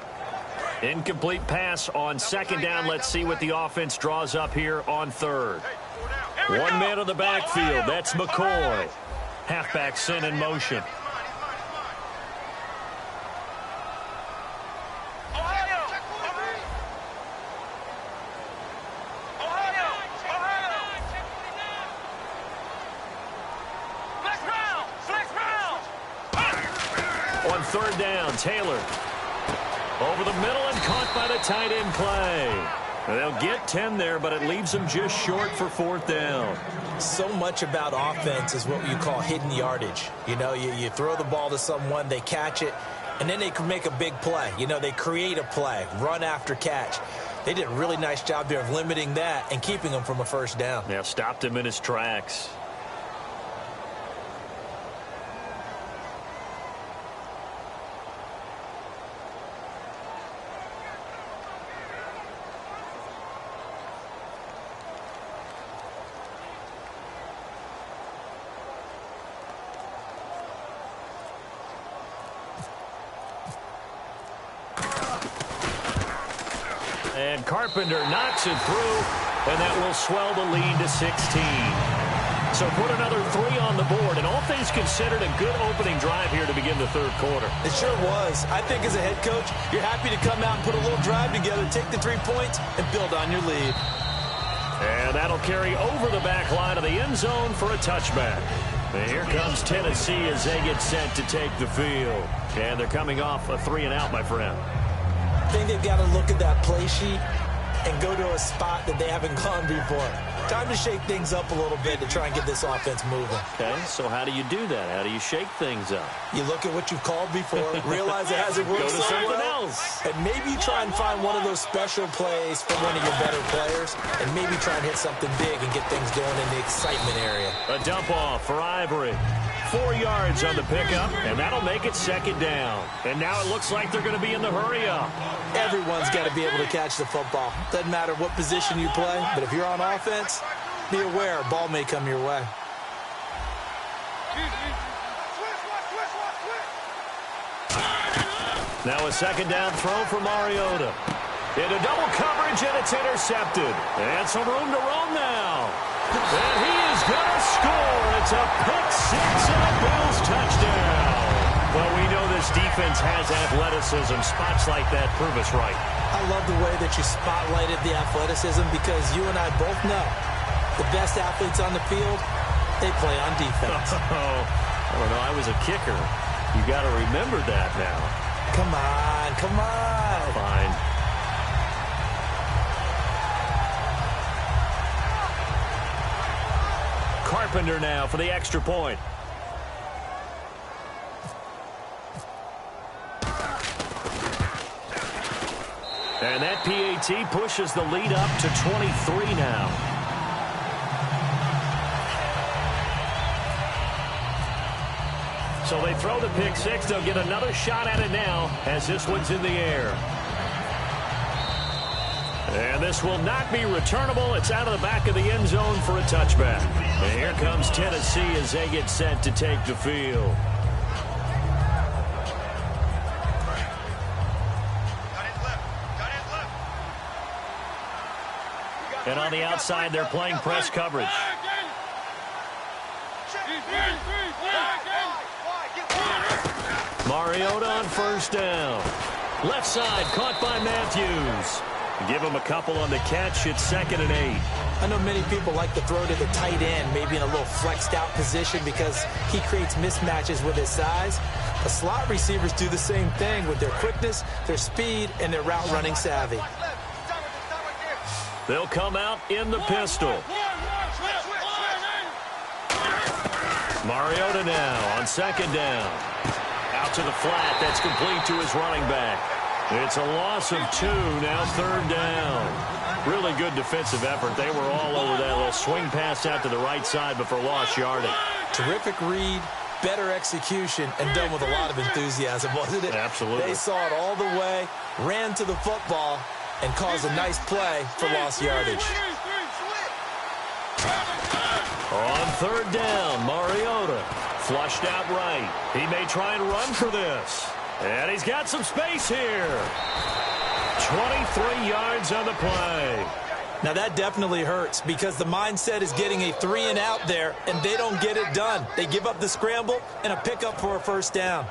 Incomplete pass on 2nd down. Let's see what the offense draws up here on 3rd. One man on the backfield. That's McCoy. Halfback sent in motion. On 3rd down, Taylor. Over the middle and caught by the tight end Clay. And they'll get 10 there, but it leaves them just short for 4th down. So much about offense is what you call hidden yardage. You know, you throw the ball to someone, they catch it, and then they can make a big play. You know, they create a play, run after catch. They did a really nice job there of limiting that and keeping him from a 1st down. Yeah, stopped him in his tracks. And Carpenter knocks it through, and that will swell the lead to 16. So put another 3 on the board, and all things considered, a good opening drive here to begin the third quarter. It sure was. I think as a head coach, you're happy to come out and put a little drive together, take the 3 points, and build on your lead. And that'll carry over the back line of the end zone for a touchback. And here comes Tennessee as they get set to take the field. And they're coming off a 3-and-out, my friend. I think they've got to look at that play sheet and go to a spot that they haven't gone before. Time to shake things up a little bit to try and get this offense moving. Okay, so how do you do that? How do you shake things up? You look at what you've called before, realize it hasn't worked so well, and maybe try and find one of those special plays from one of your better players, and maybe try and hit something big and get things going in the excitement area. A dump off for Ivory. 4 yards on the pickup, and that'll make it second down. And now it looks like they're going to be in the hurry up. Everyone's got to be able to catch the football. Doesn't matter what position you play, but if you're on offense, be aware, ball may come your way. Now a second down throw for Mariota. Into double coverage, and it's intercepted. And some room to roam now. And he is going to score. It's a pick-6 and a Bills touchdown. Well, we know this defense has athleticism. Spots like that prove us right. I love the way that you spotlighted the athleticism because you and I both know the best athletes on the field, they play on defense. Oh, I don't know. I was a kicker. You got to remember that now. Come on, come on. Fine. Carpenter now for the extra point. And that PAT pushes the lead up to 23 now. So they throw the pick-6. They'll get another shot at it now as this one's in the air. And this will not be returnable. It's out of the back of the end zone for a touchback. And here comes Tennessee as they get set to take the field. And on the outside, they're playing press coverage. Mariota on first down. Left side, caught by Matthews. Give him a couple on the catch. It's 2nd and 8. I know many people like to throw to the tight end, maybe in a little flexed out position because he creates mismatches with his size. The slot receivers do the same thing with their quickness, their speed, and their route running savvy. They'll come out in the pistol. Mariota now on 2nd down. Out to the flat. That's complete to his running back. It's a loss of 2, now 3rd down. Really good defensive effort. They were all over that little swing pass out to the right side, but for lost yardage. Terrific read, better execution, and done with a lot of enthusiasm, wasn't it? Absolutely. They saw it all the way, ran to the football, and caused a nice play for lost yardage. On 3rd down, Mariota flushed out right. He may try and run for this. And he's got some space here. 23 yards on the play. Now that definitely hurts because the mindset is getting a 3-and-out there, and they don't get it done. They give up the scramble and a pickup for a first down.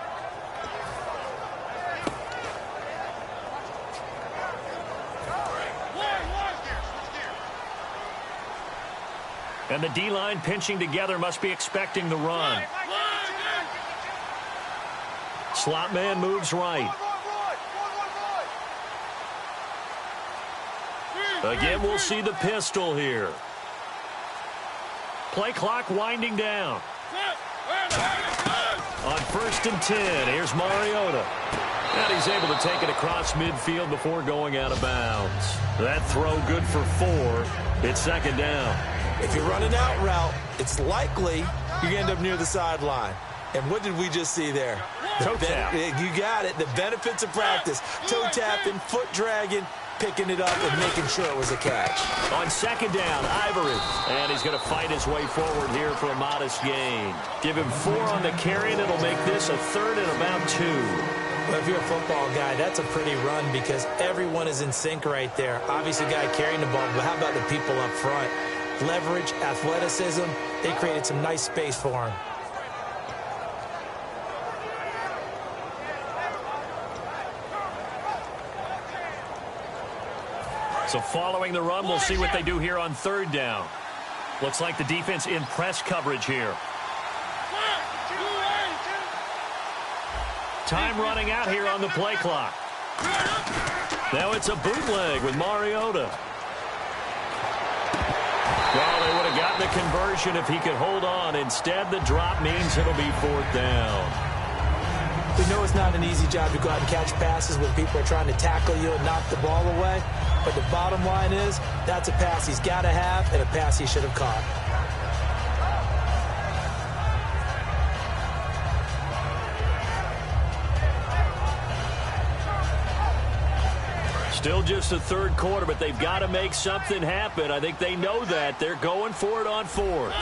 And the D-line pinching together must be expecting the run. Slot man moves right. Again, we'll see the pistol here. Play clock winding down. On 1st and 10, here's Mariota. And he's able to take it across midfield before going out of bounds. That throw good for 4. It's 2nd down. If you run an out route, it's likely you end up near the sideline. And what did we just see there? Toe tap. You got it. The benefits of practice. Toe tapping, foot dragging, picking it up, and making sure it was a catch. On 2nd down, Ivory. And he's going to fight his way forward here for a modest gain. Give him 4 on the carry, and it'll make this a 3rd and about 2. Well, if you're a football guy, that's a pretty run because everyone is in sync right there. Obviously, the guy carrying the ball, but how about the people up front? Leverage, athleticism, they created some nice space for him. So following the run, we'll see what they do here on third down. Looks like the defense in press coverage here. Time running out here on the play clock. Now it's a bootleg with Mariota. Well, they would have gotten the conversion if he could hold on. Instead, the drop means it'll be fourth down. We know it's not an easy job to go out and catch passes when people are trying to tackle you and knock the ball away. But the bottom line is, that's a pass he's got to have and a pass he should have caught. Still just the third quarter, but they've got to make something happen. I think they know that. They're going for it on fourth.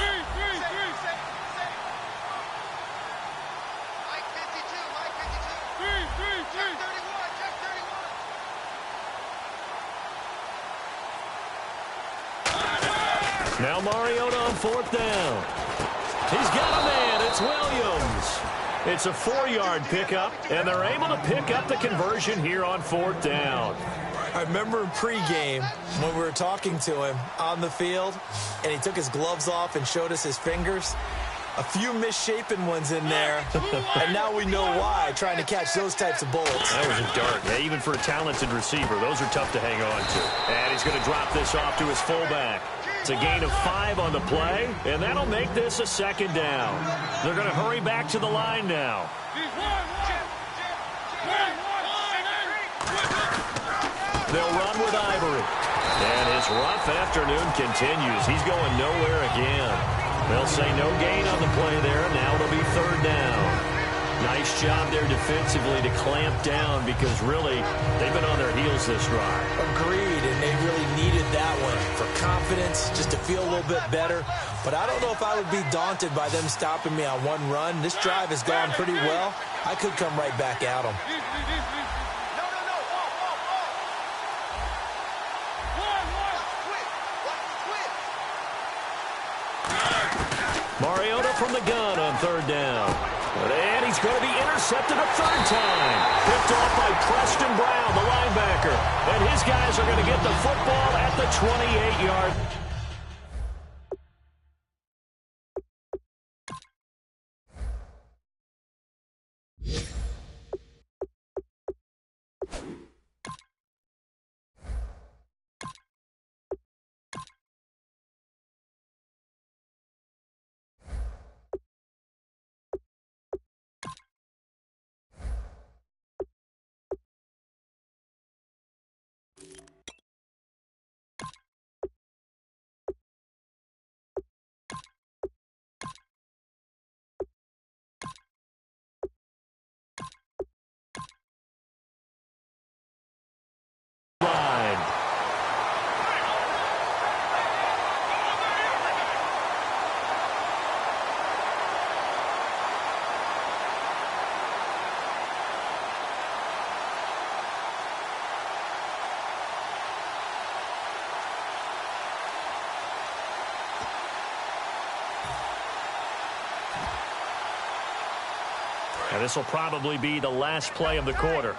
Now Mariota on fourth down. He's got a man. It's Williams. It's a 4-yard pickup, and they're able to pick up the conversion here on fourth down. I remember in pregame when we were talking to him on the field, and he took his gloves off and showed us his fingers. A few misshapen ones in there, and now we know why, trying to catch those types of bullets. That was a dart. Yeah, even for a talented receiver, those are tough to hang on to. And he's going to drop this off to his fullback. It's a gain of 5 on the play, and that'll make this a second down. They're going to hurry back to the line now. They'll run with Ivory. And his rough afternoon continues. He's going nowhere again. They'll say no gain on the play there. Now it'll be third down. Nice job there defensively to clamp down because really they've been on their heels this drive. Agreed, and they really needed that one for confidence, just to feel a little bit better. But I don't know if I would be daunted by them stopping me on one run. This drive has gone pretty well. I could come right back at them. Mariota from the gun on third down. And he's going to be intercepted a third time. Picked off by Preston Brown, the linebacker. And his guys are going to get the football at the 28-yard. And this will probably be the last play of the quarter.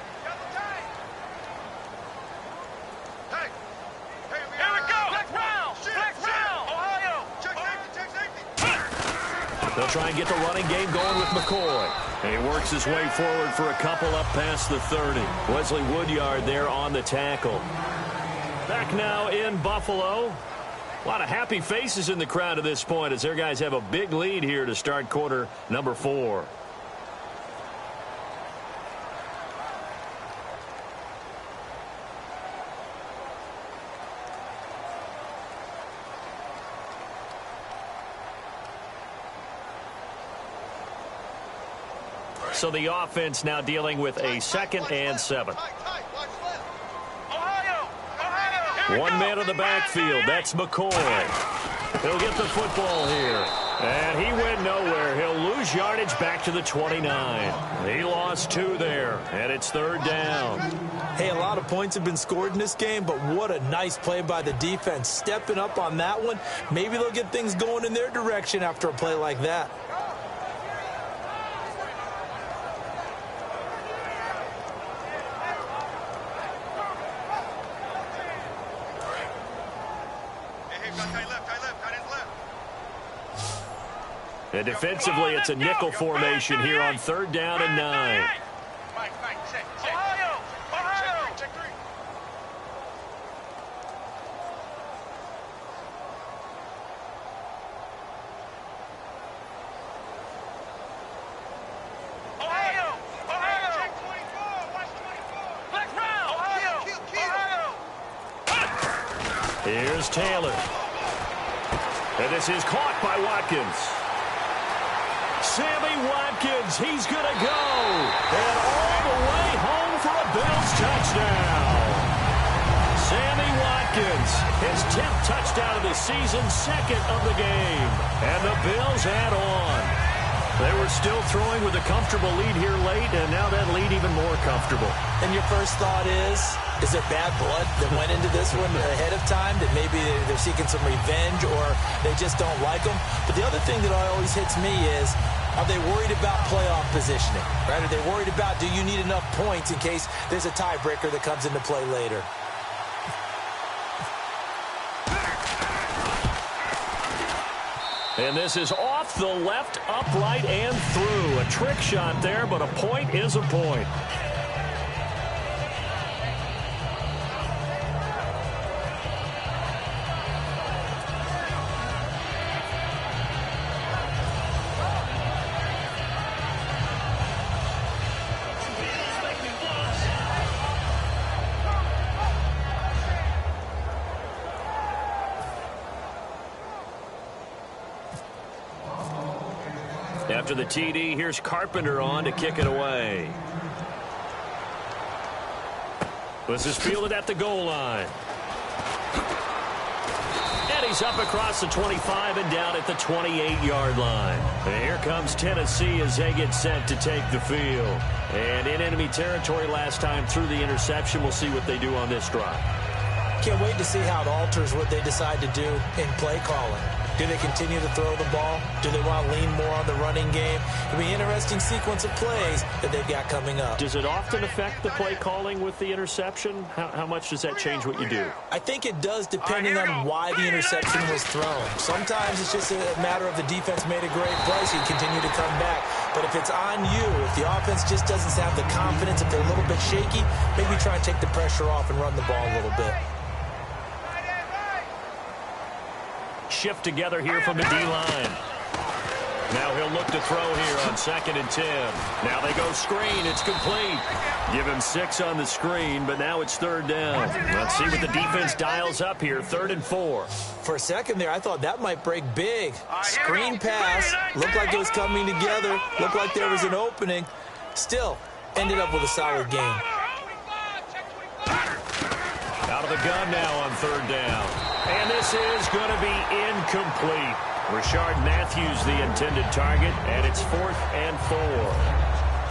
They'll try and get the running game going with McCoy. And he works his way forward for a couple up past the 30. Wesley Woodyard there on the tackle. Back now in Buffalo. A lot of happy faces in the crowd at this point as their guys have a big lead here to start quarter number 4. So the offense now dealing with a 2nd and 7. One man in the backfield. That's McCoy. He'll get the football here. And he went nowhere. He'll lose yardage back to the 29. He lost 2 there, and it's 3rd down. Hey, a lot of points have been scored in this game, but what a nice play by the defense. Stepping up on that one. Maybe they'll get things going in their direction after a play like that. And defensively, it's a nickel formation here on 3rd down and 9. Here's Taylor. And this is caught by Watkins. Sammy Watkins, he's going to go. And all the way home for a Bills touchdown. Sammy Watkins, his 10th touchdown of the season, 2nd of the game. And the Bills add on. They were still throwing with a comfortable lead here late, and now that lead even more comfortable. And your first thought is there bad blood that went into this one ahead of time, that maybe they're seeking some revenge or they just don't like them? But the other thing that always hits me is, are they worried about playoff positioning? Right? Are they worried about, do you need enough points in case there's a tiebreaker that comes into play later? And this is off the left, upright, and through. A trick shot there, but a point is a point. After the TD, here's Carpenter on to kick it away. This is fielded at the goal line. And he's up across the 25 and down at the 28-yard line. And here comes Tennessee as they get set to take the field. And in enemy territory last time through the interception. We'll see what they do on this drive. Can't wait to see how it alters what they decide to do in play calling. Do they continue to throw the ball? Do they want to lean more on the running game? It'll be an interesting sequence of plays that they've got coming up. Does it often affect the play calling with the interception? How much does that change what you do? I think it does, depending on why the interception was thrown. Sometimes it's just a matter of the defense made a great play, so you continue to come back. But if it's on you, if the offense just doesn't have the confidence, if they're a little bit shaky, maybe try and take the pressure off and run the ball a little bit. Shift together here from the D-line. Now he'll look to throw here on 2nd and 10. Now they go screen. It's complete. Give him 6 on the screen, but now it's 3rd down. Let's see what the defense dials up here. 3rd and 4. For a second there, I thought that might break big. Screen pass. Looked like it was coming together. Looked like there was an opening. Still, ended up with a solid game. Out of the gun now on 3rd down. And this is going to be incomplete. Rashard Matthews, the intended target, and it's 4th and 4.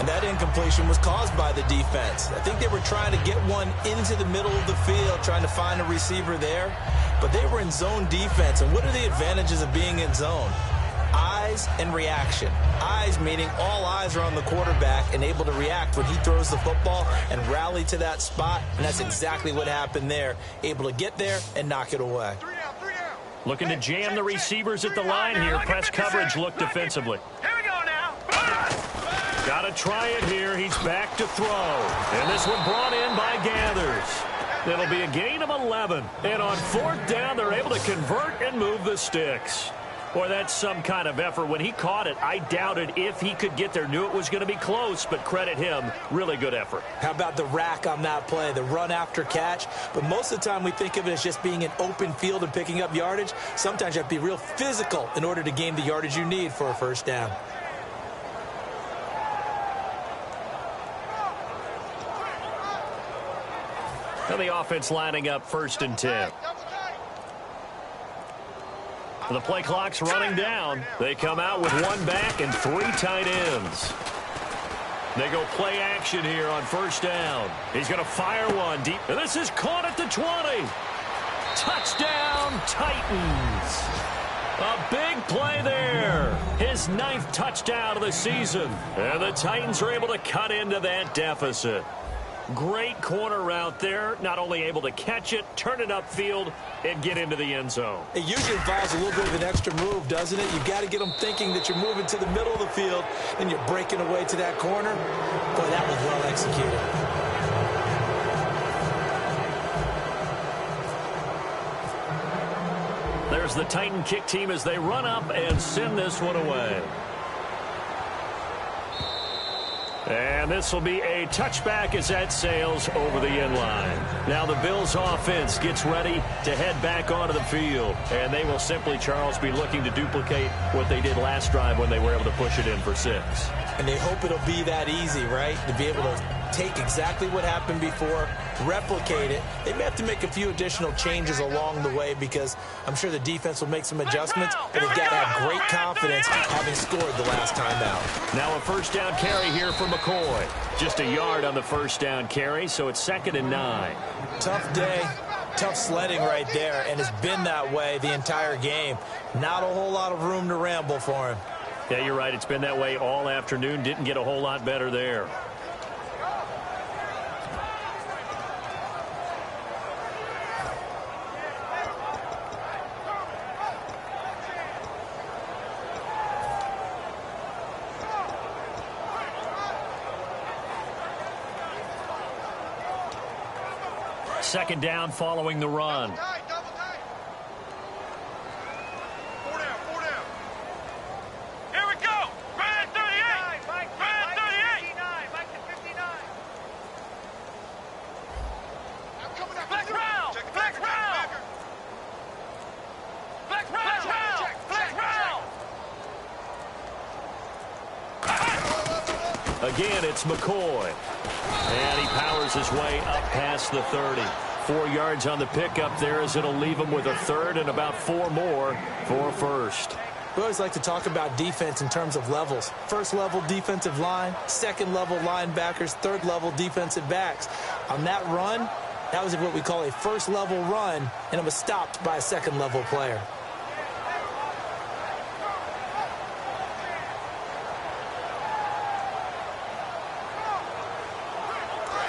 And that incompletion was caused by the defense. I think they were trying to get one into the middle of the field, trying to find a receiver there. But they were in zone defense. And what are the advantages of being in zone? Eyes and reaction. Eyes meaning all eyes are on the quarterback and able to react when he throws the football and rally to that spot. And that's exactly what happened there. Able to get there and knock it away. Looking to jam the receivers at the line here. Press coverage look defensively. Here we go now. Got to try it here. He's back to throw. And this one brought in by Gathers. It'll be a gain of 11. And on 4th down, they're able to convert and move the sticks. Boy, that's some kind of effort. When he caught it, I doubted if he could get there. Knew it was going to be close, but credit him. Really good effort. How about the rack on that play, the run after catch? But most of the time we think of it as just being an open field and picking up yardage. Sometimes you have to be real physical in order to gain the yardage you need for a 1st down. And the offense lining up 1st and 10. The play clock's running down. They come out with one back and 3 tight ends. They go play action here on first down. He's going to fire one deep. And this is caught at the 20. Touchdown, Titans. A big play there. His 9th touchdown of the season. And the Titans are able to cut into that deficit. Great corner route there. Not only able to catch it, turn it upfield, and get into the end zone. It usually involves a little bit of an extra move, doesn't it? You've got to get them thinking that you're moving to the middle of the field and you're breaking away to that corner. Boy, that was well executed. There's the Titan kick team as they run up and send this one away. And this will be a touchback as that sails over the end line. Now the Bills offense gets ready to head back onto the field. And they will simply, Charles, be looking to duplicate what they did last drive when they were able to push it in for 6. And they hope it'll be that easy, right? To be able to take exactly what happened before, replicate it. They may have to make a few additional changes along the way because I'm sure the defense will make some adjustments, but they've got to have great confidence having scored the last time out. Now a first down carry here for McCoy. Just a yard on the first down carry, so it's 2nd and 9. Tough day, tough sledding right there, and it's been that way the entire game. Not a whole lot of room to ramble for him. Yeah, you're right. It's been that way all afternoon. Didn't get a whole lot better there. Second down following the run. Double tight. 4 down, 4 down. Here we go. Brand 38. Brand 38. Mike to 59. I'm coming up. Flex round. Flex round. Flex round. Flex round. Again, it's McCoy. And he powers his way up past the 30. 4 yards on the pickup there as it'll leave him with a 3rd and about 4 more for first. We always like to talk about defense in terms of levels. First level defensive line, second level linebackers, third level defensive backs. On that run, that was what we call a first level run, and it was stopped by a second level player.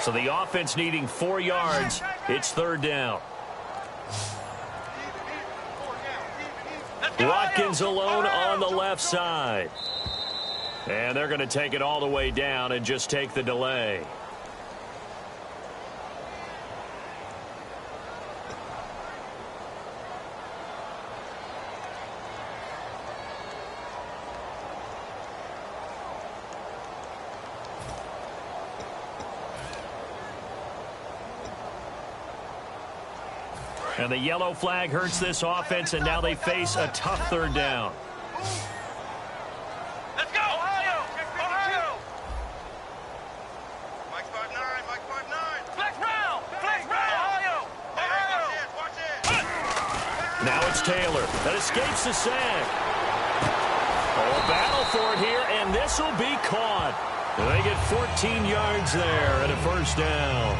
So the offense needing 4 yards. It's 3rd down. Watkins alone on the left side. And they're going to take it all the way down and just take the delay. And the yellow flag hurts this offense, and now they face a tough 3rd down. Let's go, Ohio! Ohio! Mike 5'9", Mike 5'9". Flex round! Flex round! Ohio! Ohio! Watch it! Now it's Taylor that escapes the sack. Oh, a battle for it here, and this will be caught. They get 14 yards there and a first down.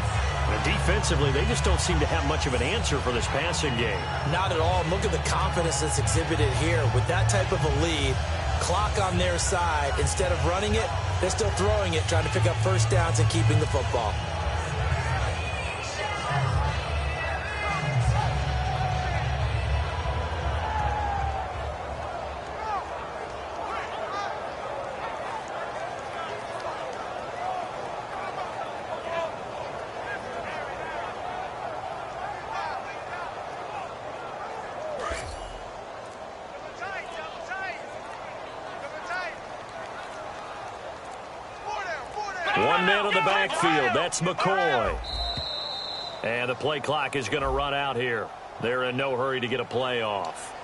And defensively, they just don't seem to have much of an answer for this passing game. Not at all. Look at the confidence that's exhibited here. With that type of a lead, clock on their side, instead of running it, they're still throwing it, trying to pick up first downs and keeping the football. One man on the backfield. That's McCoy. And the play clock is going to run out here. They're in no hurry to get a play off.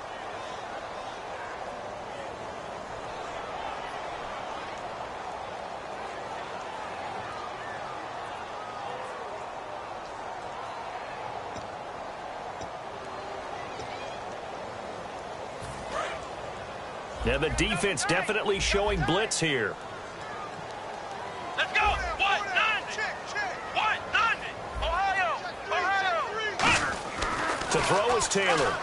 Now the defense definitely showing blitz here. Let's go. What? None. What? None. Ohio. To throw is Taylor.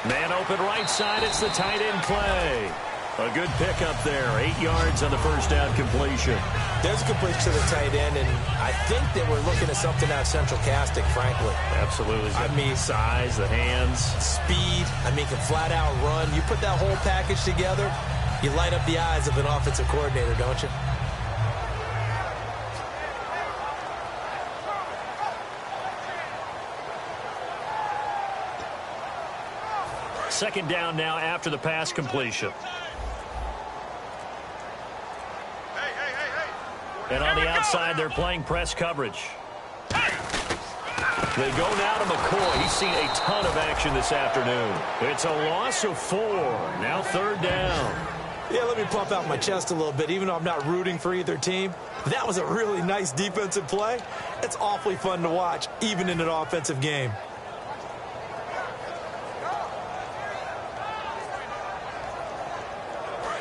Man open right side. It's the tight end Clay. A good pickup there. 8 yards on the first down completion. There's a completion to the tight end, and I think they were looking at something out central casting, frankly. Absolutely. I mean, size, the hands. Speed. I mean, can flat out run. You put that whole package together, you light up the eyes of an offensive coordinator, don't you? Second down now after the pass completion. And on the outside, they're playing press coverage. They go now to McCoy. He's seen a ton of action this afternoon. It's a loss of 4. Now third down. Yeah, let me pump out my chest a little bit, even though I'm not rooting for either team. That was a really nice defensive play. It's awfully fun to watch, even in an offensive game.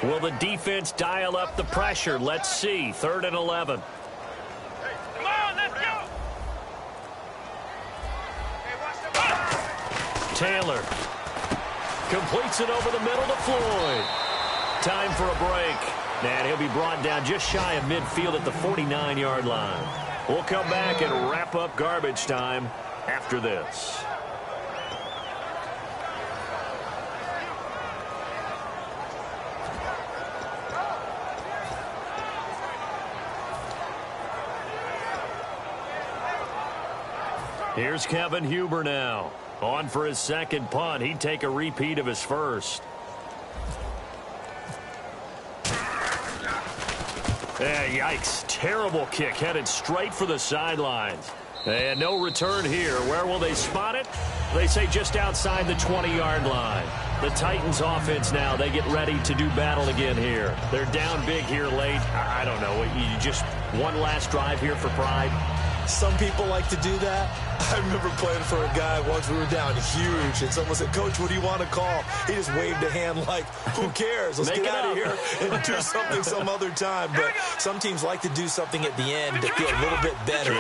Will the defense dial up the pressure? Let's see. 3rd and 11. Come on, let's go. Taylor completes it over the middle to Floyd. Time for a break. And he'll be brought down just shy of midfield at the 49-yard line. We'll come back and wrap up garbage time after this. Here's Kevin Huber now. On for his second punt. He'd take a repeat of his first. Yikes. Terrible kick headed straight for the sidelines. And no return here. Where will they spot it? They say just outside the 20-yard line. The Titans offense now, they get ready to do battle again here. They're down big here late. I don't know. You just one last drive here for pride. Some people like to do that. I remember playing for a guy once. We were down huge, and someone said, "Coach, what do you want to call?" He just waved a hand like, who cares? Let's get out of here and do something some other time. But some teams like to do something at the end to feel a little bit better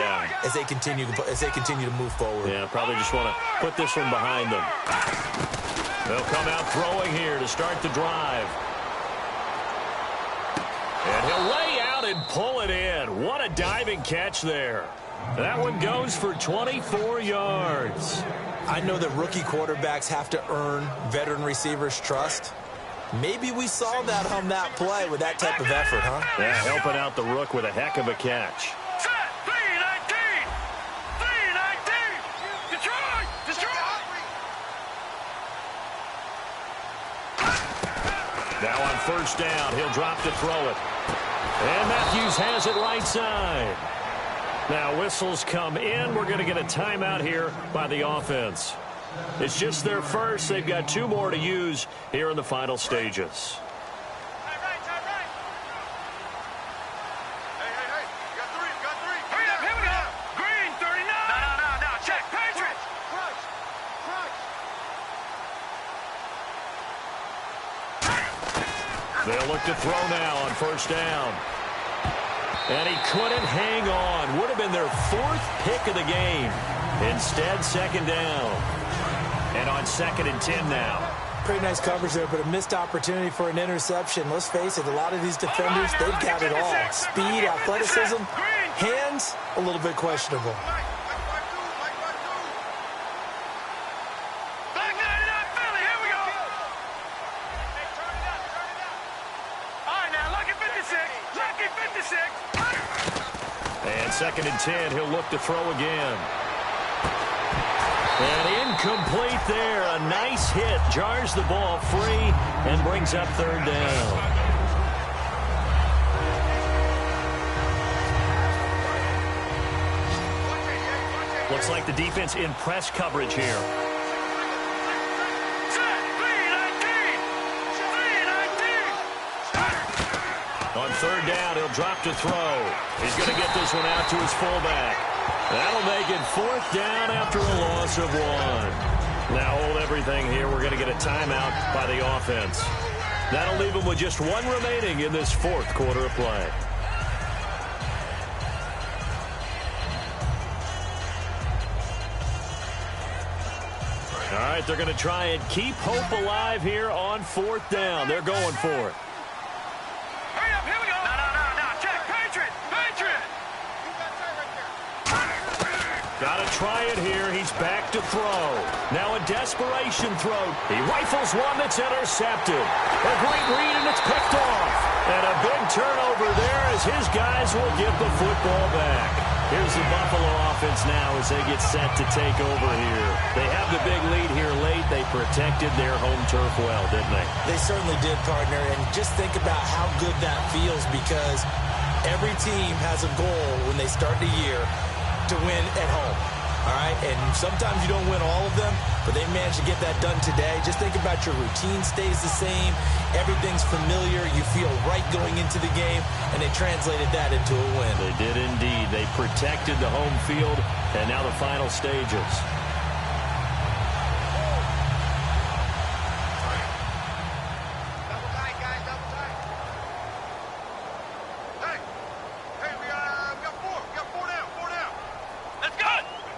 as they continue to move forward. Yeah, probably just want to put this one behind them. They'll come out throwing here to start the drive. And he'll lay out and pull it in. What a diving catch there. That one goes for 24 yards. I know that rookie quarterbacks have to earn veteran receivers' trust. Maybe we saw that on that play with that type of effort, huh? Yeah, helping out the rook with a heck of a catch. Set. 3-19. 3-19. Detroit. Now on first down, he'll drop to throw it. And Matthews has it right side. Now whistles come in. We're going to get a timeout here by the offense. It's just their first. They've got 2 more to use here in the final stages. Hey. You got three. Hurry up, here we go. Green, 39. No. Check. Patriots. They'll look to throw now on first down. And he couldn't hang on. Would have been their 4th pick of the game. Instead, second down. And on 2nd and 10 now. Pretty nice coverage there, but a missed opportunity for an interception. Let's face it, a lot of these defenders, they've got it all. Speed, athleticism, hands, a little bit questionable. Black 99 Philly, here we go. All right, now, lucky 56. Lucky 56. And 2nd and 10, he'll look to throw again. And incomplete there. A nice hit. Jars the ball free and brings up 3rd down. Looks like the defense in press coverage here. Set. 3-19. On 3rd down, he'll drop to throw. He's going to get this one out to his fullback. That'll make it 4th down after a loss of 1. Now hold everything here. We're going to get a timeout by the offense. That'll leave them with just one remaining in this fourth quarter of play. All right, they're going to try and keep hope alive here on fourth down. They're going for it. Hurry up, here we go. No. Check, Patriot. Got to try it here. He's back to throw. Now a desperation throw. He rifles one that's intercepted. A great read, and it's picked off. And a big turnover there as his guys will get the football back. Here's the Buffalo offense now as they get set to take over here. They have the big lead here late. They protected their home turf well, didn't they? They certainly did, partner. And just think about how good that feels, because every team has a goal when they start the year to win at home. All right, and sometimes you don't win all of them, but they managed to get that done today. Just think about your routine stays the same. Everything's familiar. You feel right going into the game, and they translated that into a win. They did indeed. They protected the home field, and now the final stages.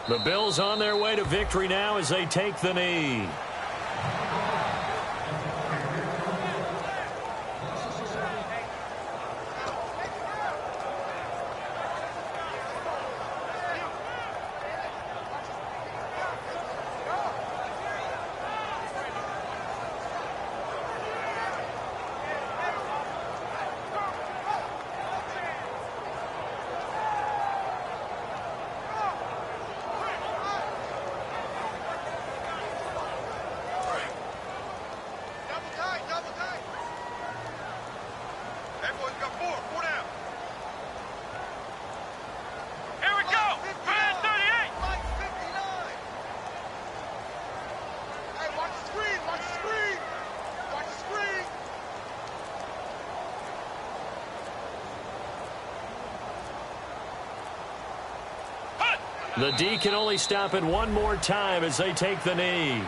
The Bills on their way to victory now as they take the knee. The D can only stop it one more time as they take the knee.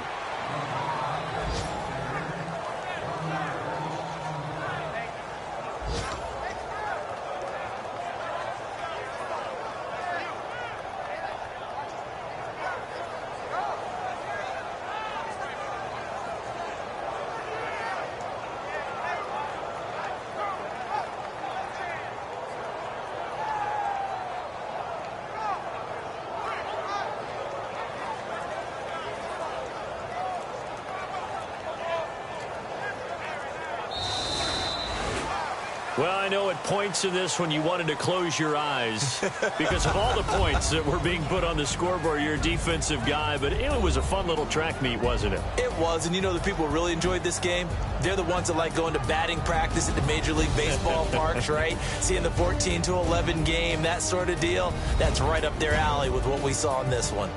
Well, I know at points in this when you wanted to close your eyes because of all the points that were being put on the scoreboard. You're a defensive guy, but it was a fun little track meet, wasn't it? It was, and you know the people who really enjoyed this game? They're the ones that like going to batting practice at the Major League Baseball parks, right? Seeing the 14-11 game, that sort of deal. That's right up their alley with what we saw in this one.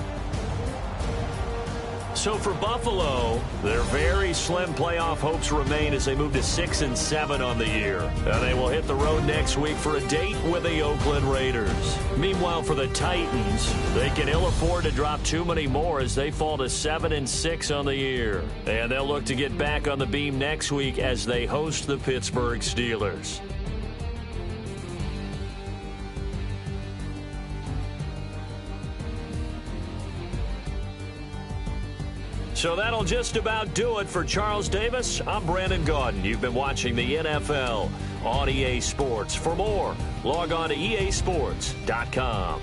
So for Buffalo, their very slim playoff hopes remain as they move to 6-7 on the year. And they will hit the road next week for a date with the Oakland Raiders. Meanwhile, for the Titans, they can ill afford to drop too many more as they fall to 7-6 on the year. And they'll look to get back on the beam next week as they host the Pittsburgh Steelers. So that'll just about do it for Charles Davis. I'm Brandon Gaudin. You've been watching the NFL on EA Sports. For more, log on to easports.com.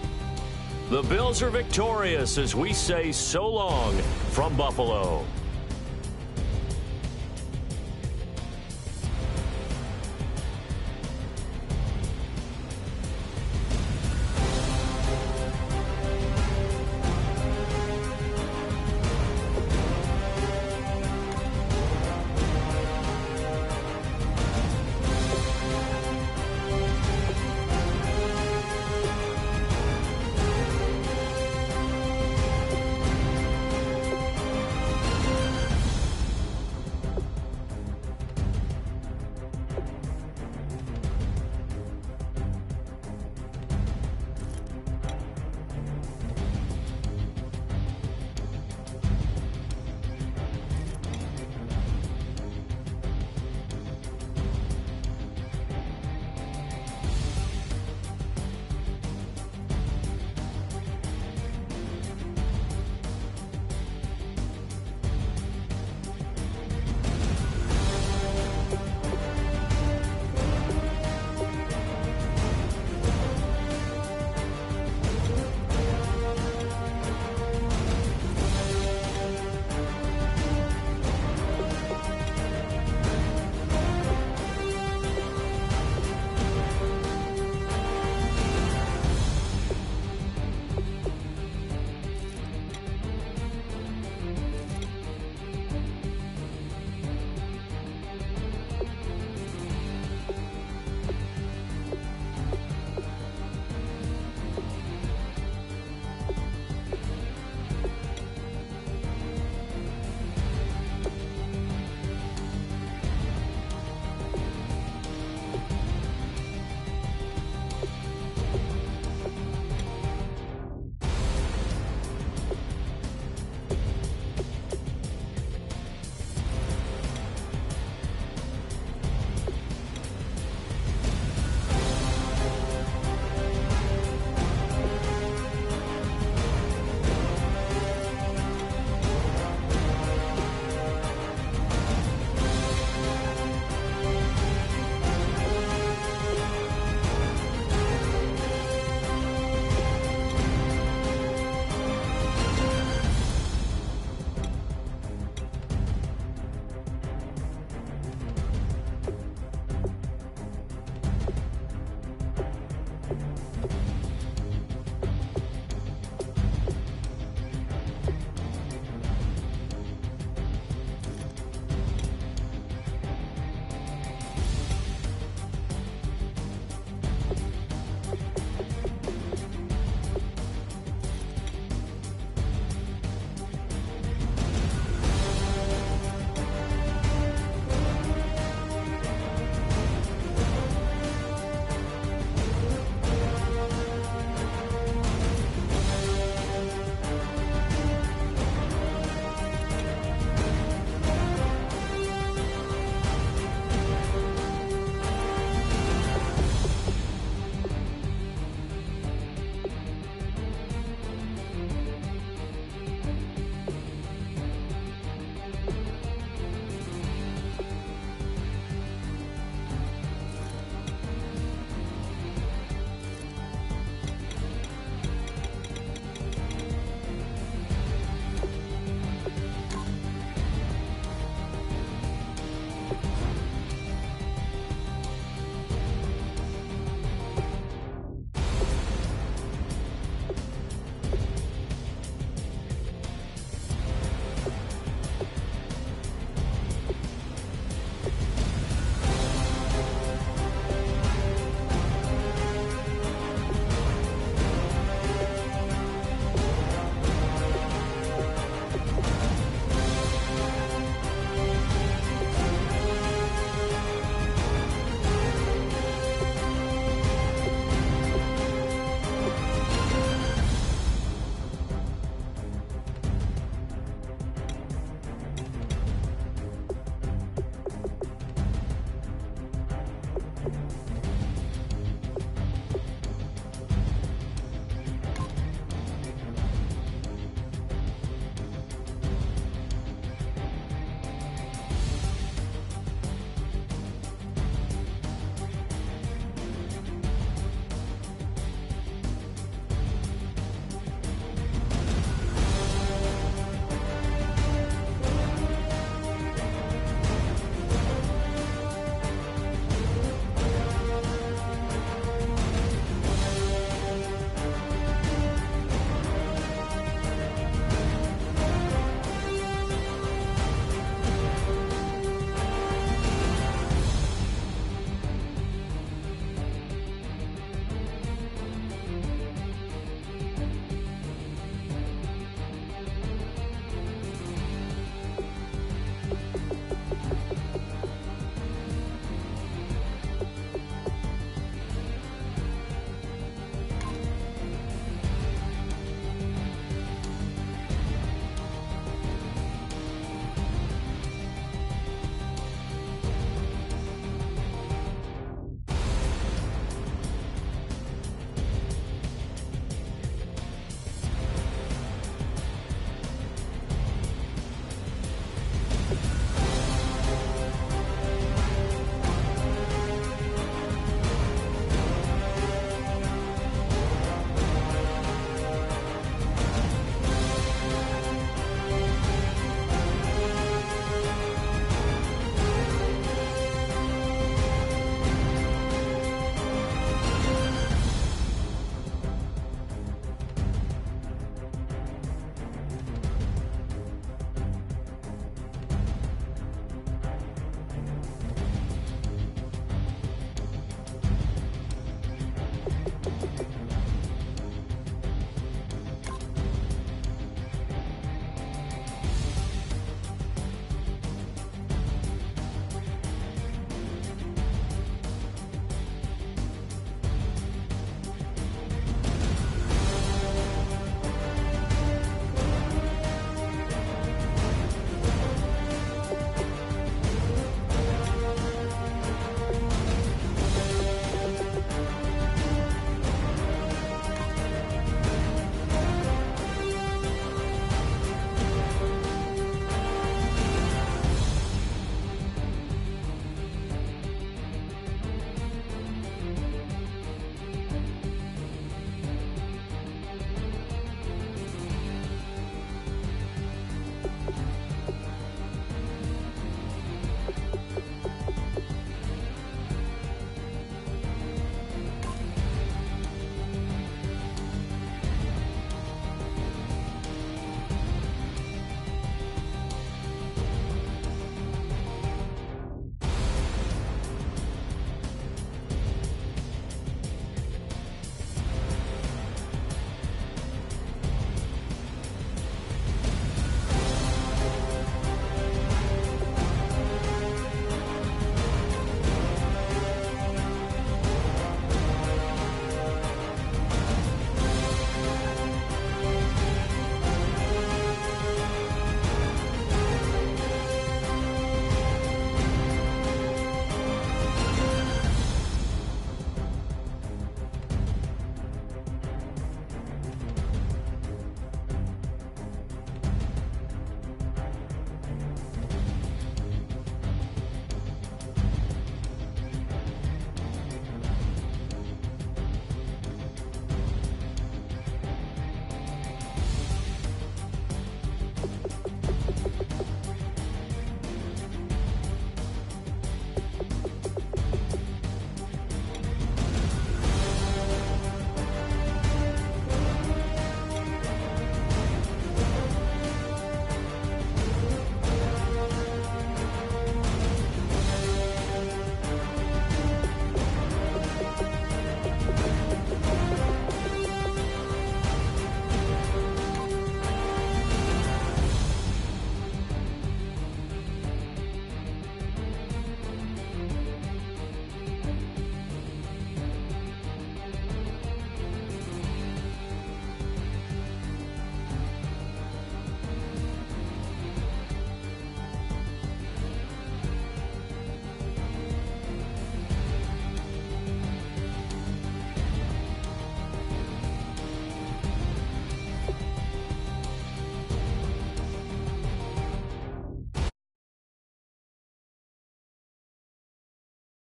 The Bills are victorious as we say so long from Buffalo.